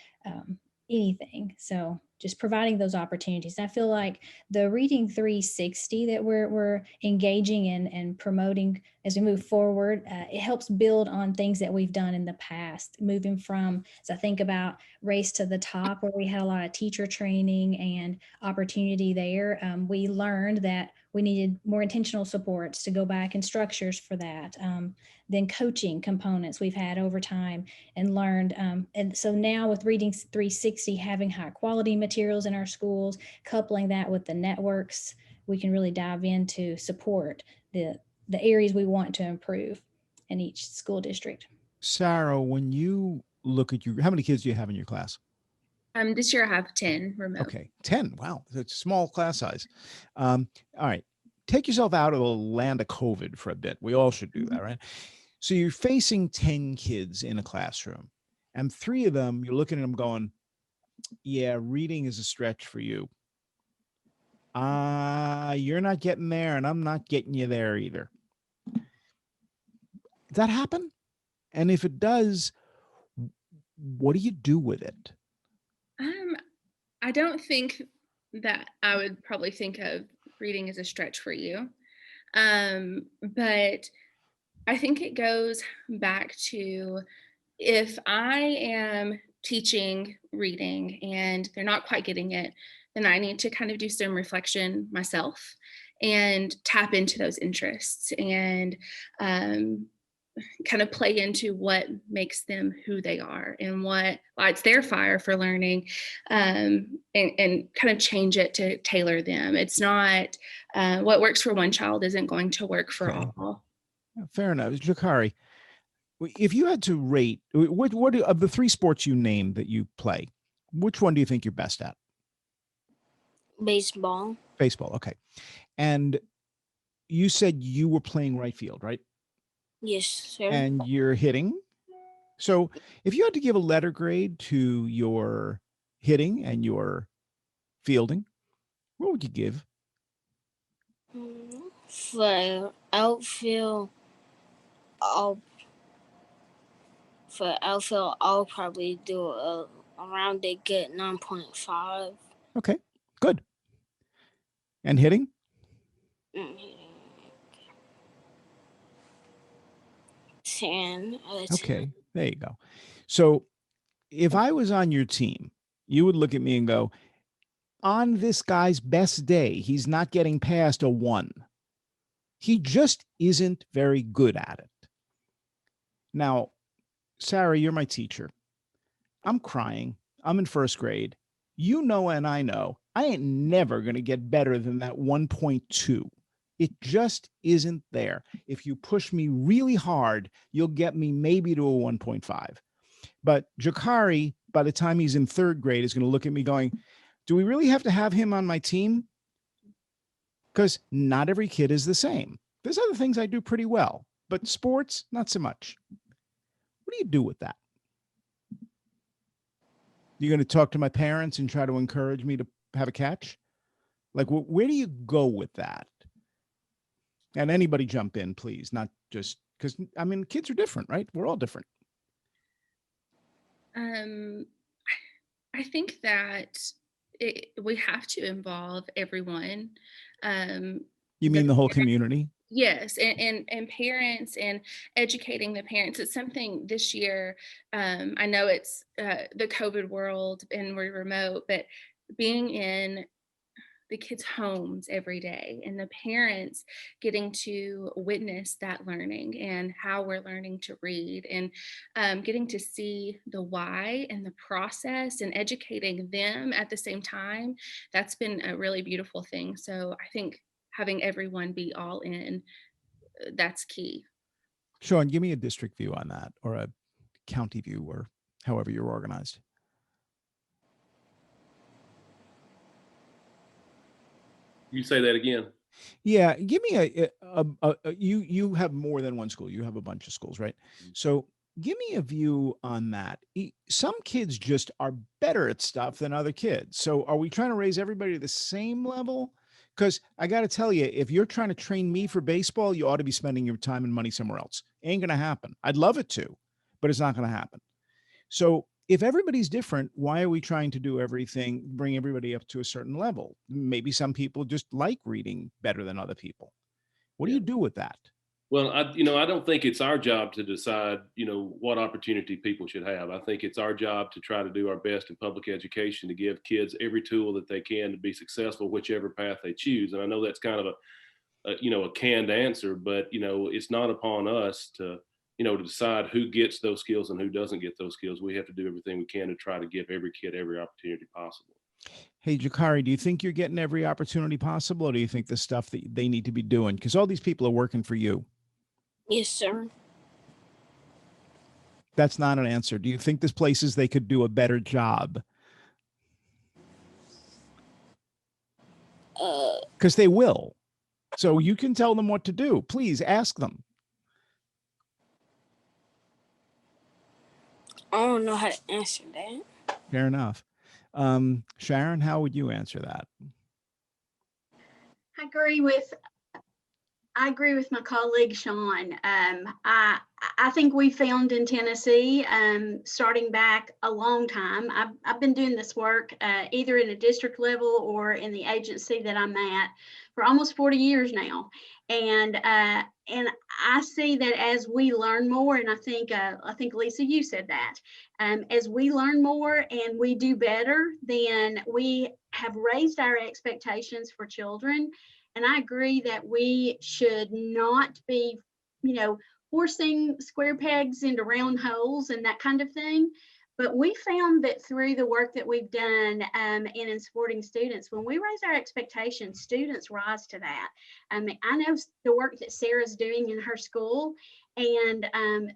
anything. So just providing those opportunities. And I feel like the Reading 360 that we're engaging in and promoting as we move forward, it helps build on things that we've done in the past, moving from, as I think about Race to the Top, where we had a lot of teacher training and opportunity there. We learned that we needed more intentional supports to go back and structures for that. Then coaching components we've had over time and learned. And so now with Reading 360, having high quality materials in our schools, coupling that with the networks, we can really dive into support the areas we want to improve in each school district.
Sarah, when you look at how many kids do you have in your class?
This year I have 10 remote.
Okay, 10. Wow, that's a small class size. All right, take yourself out of the land of COVID for a bit. We all should do that, right? So you're facing 10 kids in a classroom, and 3 of them, you're looking at them going, yeah, reading is a stretch for you. You're not getting there, and I'm not getting you there either. Does that happen? And if it does, what do you do with it?
I don't think that I would probably think of reading as a stretch for you. But I think it goes back to, if I am teaching reading and they're not quite getting it, then I need to kind of do some reflection myself and tap into those interests and kind of play into what makes them who they are and what lights their fire for learning, and kind of change it to tailor them. It's not what works for one child isn't going to work for all.
Fair enough. Jakari, if you had to rate, what of the 3 sports you named that you play, which one do you think you're best at?
Baseball.
Baseball, okay. And you said you were playing right field, right?
Yes, sir.
And you're hitting. So if you had to give a letter grade to your hitting and your fielding, what would you give?
For outfield, I'll probably do around a good 9.5.
Okay, good. And hitting?
10.
Okay, there you go. So if I was on your team, you would look at me and go, on this guy's best day, he's not getting past a 1. He just isn't very good at it. Now, Sarah, you're my teacher. I'm crying. I'm in 1st grade. You know, and I know, I ain't never going to get better than that 1.2. It just isn't there. If you push me really hard, you'll get me maybe to a 1.5. But Jakari, by the time he's in 3rd grade, is going to look at me going, do we really have to have him on my team? Because not every kid is the same. There's other things I do pretty well, but sports, not so much. What do you do with that? You're going to talk to my parents and try to encourage me to have a catch? Like, where do you go with that? And anybody jump in, please, not just because, I mean, kids are different, right? We're all different.
I think that we have to involve everyone.
You mean the whole community?
Yes, and parents and educating the parents. It's something this year, I know it's the COVID world and we're remote, but being in the kids' homes every day and the parents getting to witness that learning and how we're learning to read and getting to see the why and the process and educating them at the same time, that's been a really beautiful thing. So I think having everyone be all in, that's key.
Sean, give me a district view on that, or a county view, or however you're organized.
You say that again.
Yeah, give me you have more than one school. You have a bunch of schools, right? So give me a view on that. Some kids just are better at stuff than other kids. So are we trying to raise everybody to the same level? Because I got to tell you, if you're trying to train me for baseball, you ought to be spending your time and money somewhere else. Ain't going to happen. I'd love it to, but it's not going to happen. So if everybody's different, why are we trying to do everything, bring everybody up to a certain level? Maybe some people just like reading better than other people. What do you do with that?
Well, I don't think it's our job to decide, what opportunity people should have. I think it's our job to try to do our best in public education to give kids every tool that they can to be successful, whichever path they choose. And I know that's kind of a canned answer, but, it's not upon us to decide who gets those skills and who doesn't get those skills. We have to do everything we can to try to give every kid every opportunity possible.
Hey, Jakari, do you think you're getting every opportunity possible, or do you think the stuff that they need to be doing? Because all these people are working for you.
Yes, sir.
That's not an answer. Do you think there's places they could do a better job? Because they will. So you can tell them what to do. Please ask them.
I don't know how to answer that.
Fair enough. Sharon, how would you answer that?
I agree with my colleague Sean. I think we found in Tennessee, starting back a long time. I've been doing this work either in a district level or in the agency that I'm at for almost 40 years now, and I see that as we learn more, and I think Lisa, you said that, as we learn more and we do better, then we have raised our expectations for children. And I agree that we should not be, forcing square pegs into round holes and that kind of thing. But we found that through the work that we've done in supporting students, when we raise our expectations, students rise to that. I know the work that Sarah's doing in her school and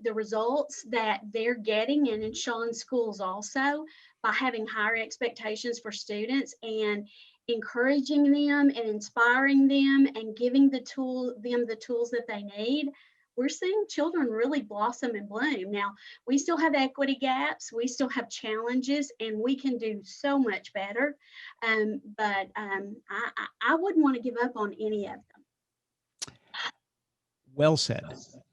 the results that they're getting, and in Sean's schools also, by having higher expectations for students and encouraging them and inspiring them and giving them the tools that they need. We're seeing children really blossom and bloom. Now, we still have equity gaps, we still have challenges, and we can do so much better. But I wouldn't want to give up on any of them.
Well said.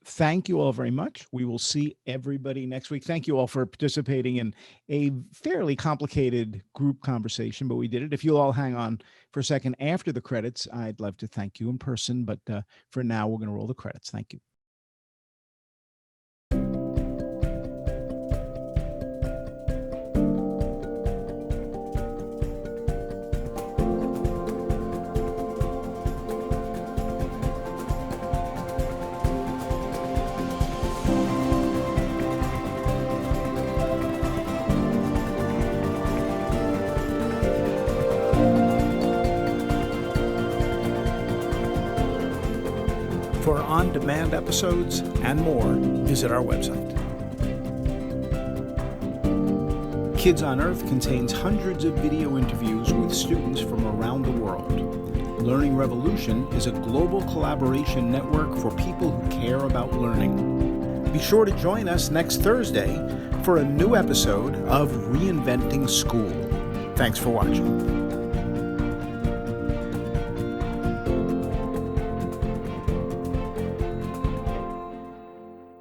Thank you all very much. We will see everybody next week. Thank you all for participating in a fairly complicated group conversation, but we did it. If you'll all hang on for a second after the credits, I'd love to thank you in person, but for now, we're going to roll the credits. Thank you. For on-demand episodes and more, visit our website. Kids on Earth contains hundreds of video interviews with students from around the world. Learning Revolution is a global collaboration network for people who care about learning. Be sure to join us next Thursday for a new episode of Reinventing School. Thanks for watching.